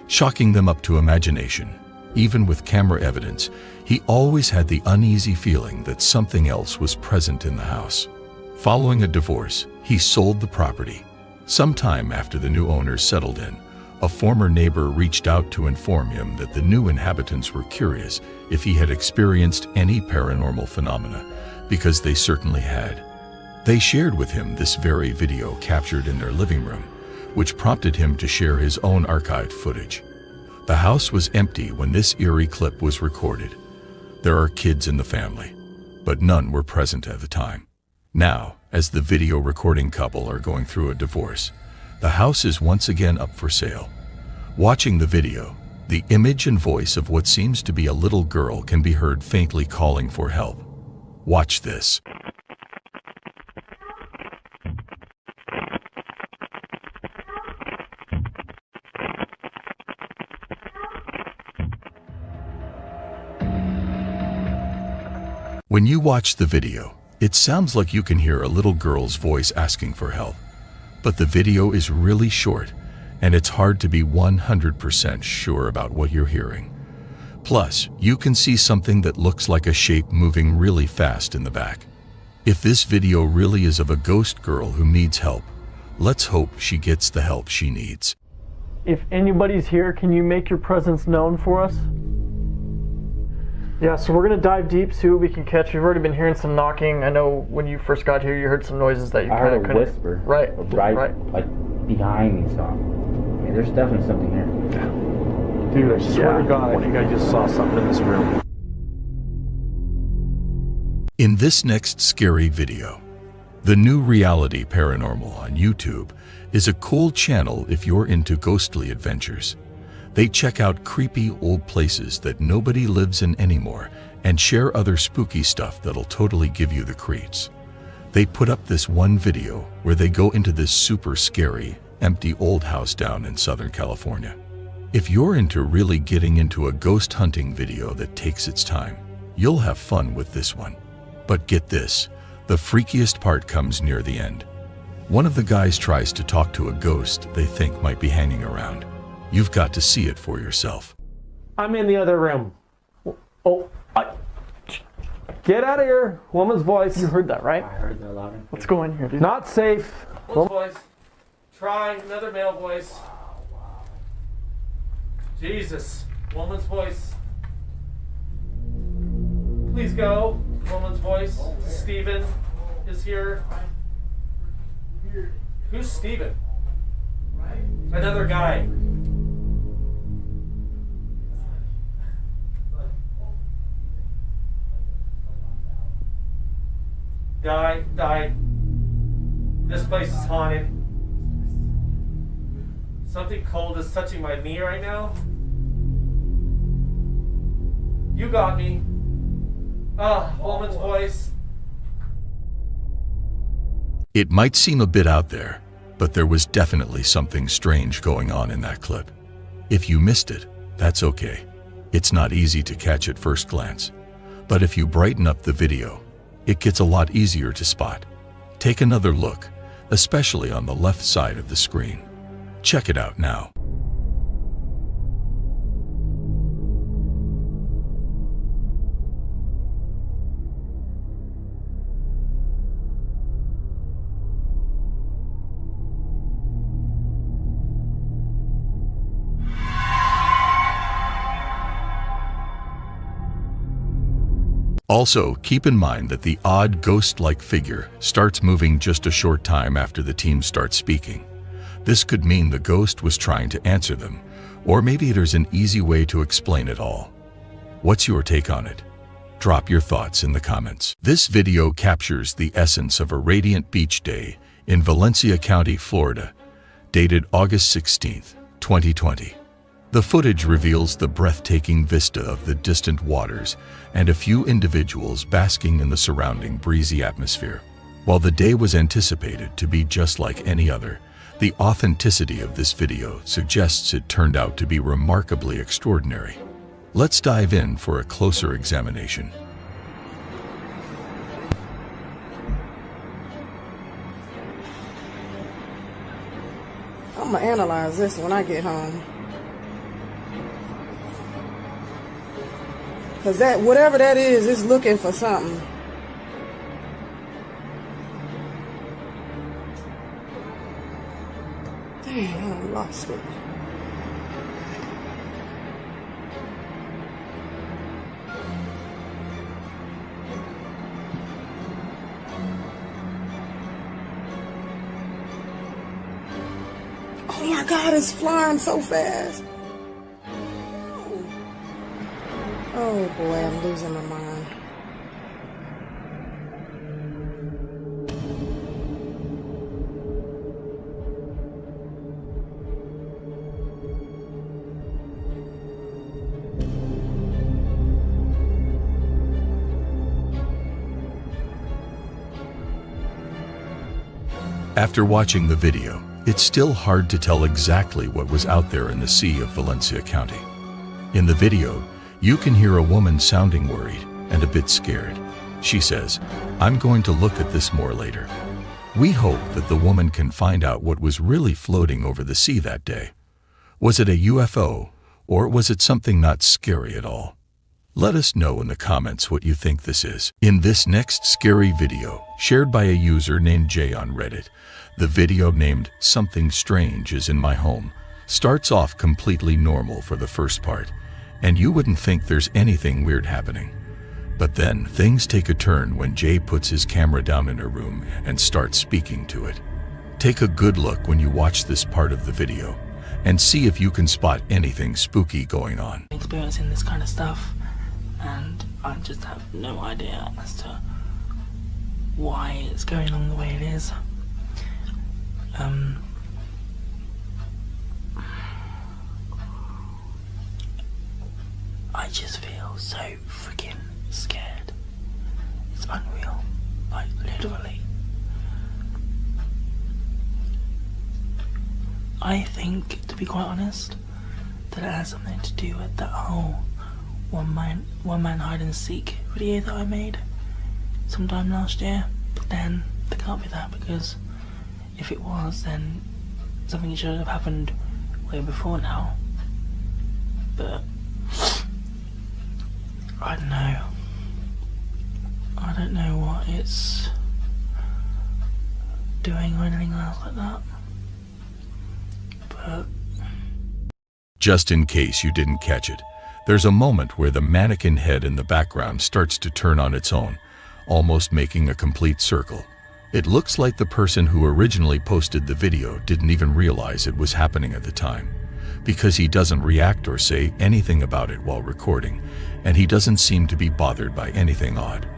chalking them up to imagination. Even with camera evidence, he always had the uneasy feeling that something else was present in the house. Following a divorce, he sold the property. Sometime after the new owners settled in, a former neighbor reached out to inform him that the new inhabitants were curious if he had experienced any paranormal phenomena, because they certainly had. They shared with him this very video captured in their living room, which prompted him to share his own archived footage. The house was empty when this eerie clip was recorded. There are kids in the family, but none were present at the time. Now, as the video recording couple are going through a divorce, the house is once again up for sale. Watching the video, the image and voice of what seems to be a little girl can be heard faintly calling for help. Watch this. When you watch the video, it sounds like you can hear a little girl's voice asking for help. But the video is really short, and it's hard to be 100% sure about what you're hearing. Plus, you can see something that looks like a shape moving really fast in the back. If this video really is of a ghost girl who needs help, let's hope she gets the help she needs. If anybody's here, can you make your presence known for us? Yeah, so we're going to dive deep, see what we can catch. We've already been hearing some knocking. I know when you first got here, you heard some noises that you kind of couldn't... I heard a whisper. Right. Like, behind me, so... I mean, there's definitely something here. Dude, I swear to God, I think I just saw something in this room. In this next scary video, the new reality paranormal on YouTube is a cool channel if you're into ghostly adventures. They check out creepy old places that nobody lives in anymore and share other spooky stuff that'll totally give you the creeps. They put up this one video where they go into this super scary, empty old house down in Southern California. If you're into really getting into a ghost hunting video that takes its time, you'll have fun with this one. But get this, the freakiest part comes near the end. One of the guys tries to talk to a ghost they think might be hanging around. You've got to see it for yourself. I'm in the other room. Get out of here. Woman's voice. You heard that, right? I heard that loud. Let's go in here, dude. Not safe. Woman's voice. Try another male voice. Jesus. Woman's voice. Please go. Woman's voice. Steven is here. Who's Steven? Another guy. Die. This place is haunted. Something cold is touching my knee right now. You got me. Woman's voice. It might seem a bit out there, but there was definitely something strange going on in that clip. If you missed it, that's okay. It's not easy to catch at first glance. But if you brighten up the video, it gets a lot easier to spot. Take another look, especially on the left side of the screen. Check it out now. Also, keep in mind that the odd ghost-like figure starts moving just a short time after the team starts speaking. This could mean the ghost was trying to answer them, Or maybe there's an easy way to explain it all. What's your take on it? Drop your thoughts in the comments. This video captures the essence of a radiant beach day in Valencia County, Florida, dated August 16, 2020. The footage reveals the breathtaking vista of the distant waters and a few individuals basking in the surrounding breezy atmosphere. While the day was anticipated to be just like any other, the authenticity of this video suggests it turned out to be remarkably extraordinary. Let's dive in for a closer examination. I'm gonna analyze this when I get home. Cause that, whatever that is looking for something. Damn, I lost it. Oh my God, it's flying so fast. Oh boy, I'm losing my mind. After watching the video, it's still hard to tell exactly what was out there in the sea of Valencia County. In the video, you can hear a woman sounding worried and a bit scared. She says, "I'm going to look at this more later." We hope that the woman can find out what was really floating over the sea that day. Was it a UFO, or was it something not scary at all? Let us know in the comments what you think this is. In this next scary video, shared by a user named Jay on Reddit, the video named "Something Strange is in My Home" starts off completely normal for the first part, and you wouldn't think there's anything weird happening. But then things take a turn when Jay puts his camera down in her room and starts speaking to it. Take a good look when you watch this part of the video and see if you can spot anything spooky going on. Experiencing this kind of stuff, and I just have no idea as to why it's going on the way it is. I just feel so freaking scared. It's unreal, like literally. I think, to be quite honest, that it has something to do with that whole one man hide and seek video that I made sometime last year. But then it can't be that, because if it was, then something should have happened way before now. But I don't know. I don't know what it's doing or anything else like that. But just in case you didn't catch it, there's a moment where the mannequin head in the background starts to turn on its own, almost making a complete circle. It looks like the person who originally posted the video didn't even realize it was happening at the time, because he doesn't react or say anything about it while recording, and he doesn't seem to be bothered by anything odd.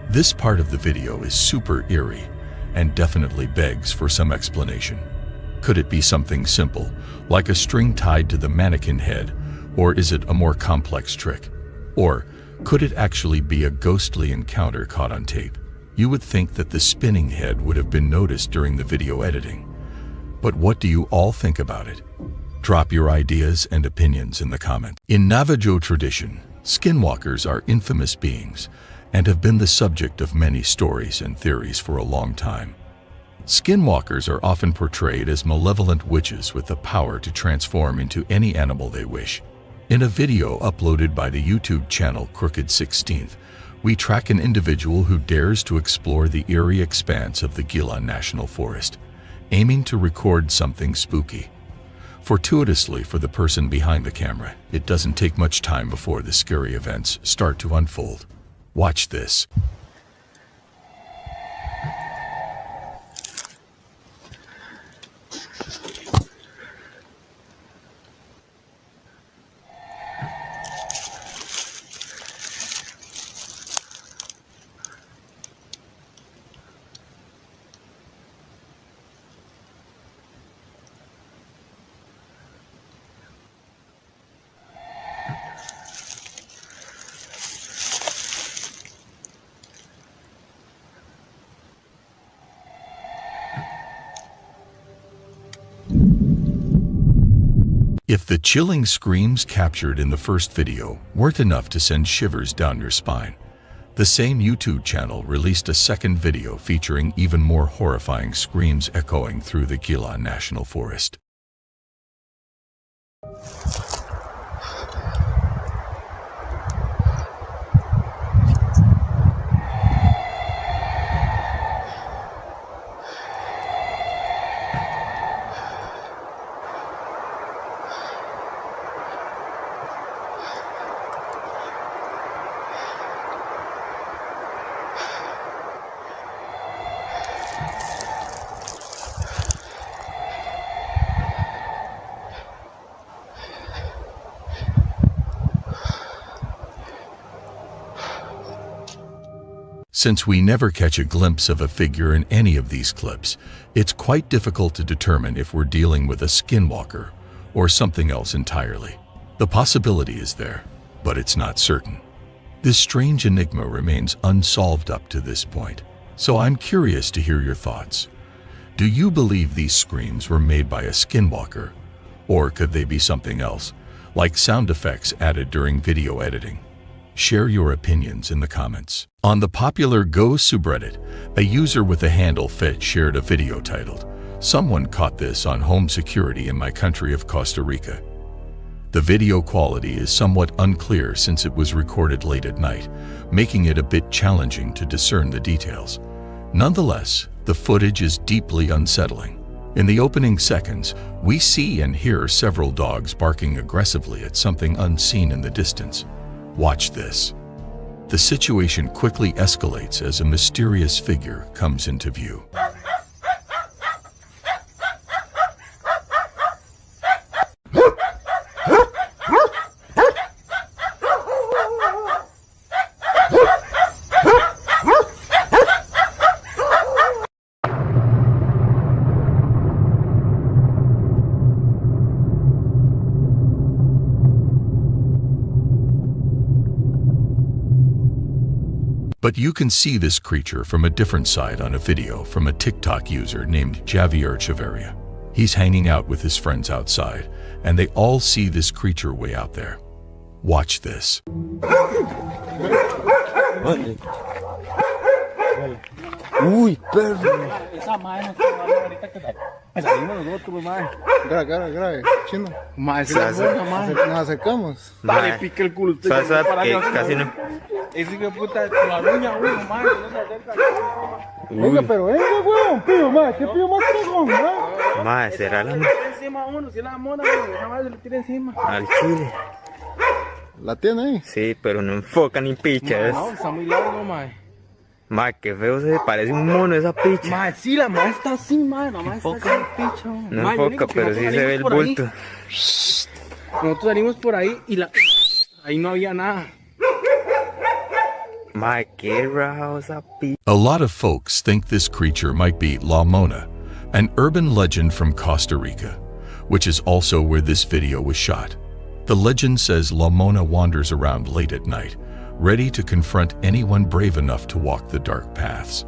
This part of the video is super eerie and definitely begs for some explanation. Could it be something simple, like a string tied to the mannequin head, or is it a more complex trick? Or could it actually be a ghostly encounter caught on tape? You would think that the spinning head would have been noticed during the video editing. But what do you all think about it? Drop your ideas and opinions in the comments. In Navajo tradition, skinwalkers are infamous beings and have been the subject of many stories and theories for a long time. Skinwalkers are often portrayed as malevolent witches with the power to transform into any animal they wish. In a video uploaded by the YouTube channel Crooked 16th, we track an individual who dares to explore the eerie expanse of the Gila National Forest, aiming to record something spooky. Fortuitously for the person behind the camera, it doesn't take much time before the scary events start to unfold. Watch this. If the chilling screams captured in the first video weren't enough to send shivers down your spine, the same YouTube channel released a second video featuring even more horrifying screams echoing through the Gila National Forest. Since we never catch a glimpse of a figure in any of these clips, it's quite difficult to determine if we're dealing with a skinwalker or something else entirely. The possibility is there, but it's not certain. This strange enigma remains unsolved up to this point, so I'm curious to hear your thoughts. Do you believe these screams were made by a skinwalker, or could they be something else, like sound effects added during video editing? Share your opinions in the comments. On the popular Go subreddit, a user with the handle Fit shared a video titled, "Someone caught this on home security in my country of Costa Rica." The video quality is somewhat unclear since it was recorded late at night, making it a bit challenging to discern the details. Nonetheless, the footage is deeply unsettling. In the opening seconds, we see and hear several dogs barking aggressively at something unseen in the distance. Watch this. The situation quickly escalates as a mysterious figure comes into view. But you can see this creature from a different side on a video from a TikTok user named Javier Chavarria. He's hanging out with his friends outside, and they all see this creature way out there. Watch this. Uy, perro. Esa madre nos quedó ahorita que salimos nosotros, madre. Grave, chino. Madre, nos acercamos. Dale, pica el culo. Casi no. Ese hijo de puta, la ruña, uno, madre, no se acerca. Venga, pero venga, weón, pío, madre, ¿qué pío más cagón, madre? Madre, será la... Le tira encima a uno, si es la mona, weón, esa madre se le tira encima. Al chile. ¿La tiene ahí? Sí, pero no enfoca ni picha. No, está muy largo, madre. Madre, qué feo se parece un mono esa picha. Madre, sí, la madre está así, madre, la madre está así, picha. No enfoca, pero sí se ve el bulto. Nosotros salimos por ahí y ahí no había nada. My, qué raro esa picha. A lot of folks think this creature might be La Mona, an urban legend from Costa Rica, which is also where this video was shot. The legend says La Mona wanders around late at night, ready to confront anyone brave enough to walk the dark paths.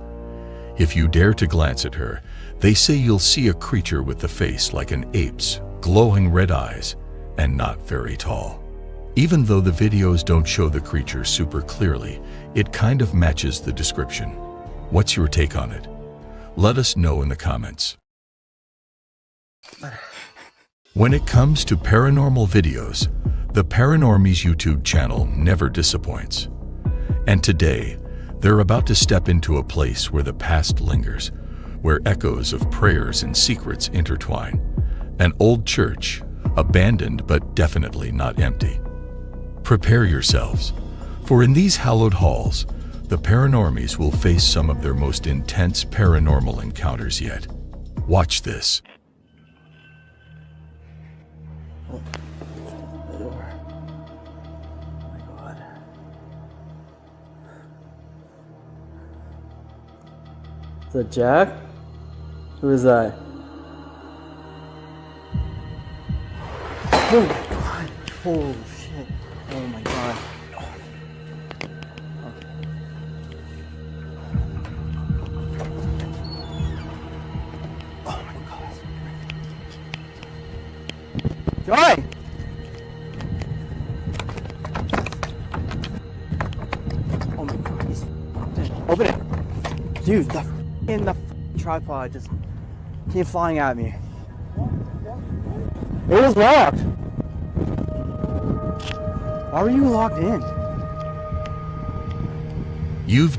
If you dare to glance at her, they say you'll see a creature with the face like an ape's, glowing red eyes, and not very tall. Even though the videos don't show the creature super clearly, it kind of matches the description. What's your take on it? Let us know in the comments. When it comes to paranormal videos, the Paranormies YouTube channel never disappoints. And today, they're about to step into a place where the past lingers, where echoes of prayers and secrets intertwine. An old church, abandoned but definitely not empty. Prepare yourselves, for in these hallowed halls, the Paranormies will face some of their most intense paranormal encounters yet. Watch this. Is that Jack? Who is that? Oh my god. Holy shit. Oh my god. Oh my god. Joy! Dude, the tripod just came flying at me. It was locked. Why were you locked in? You've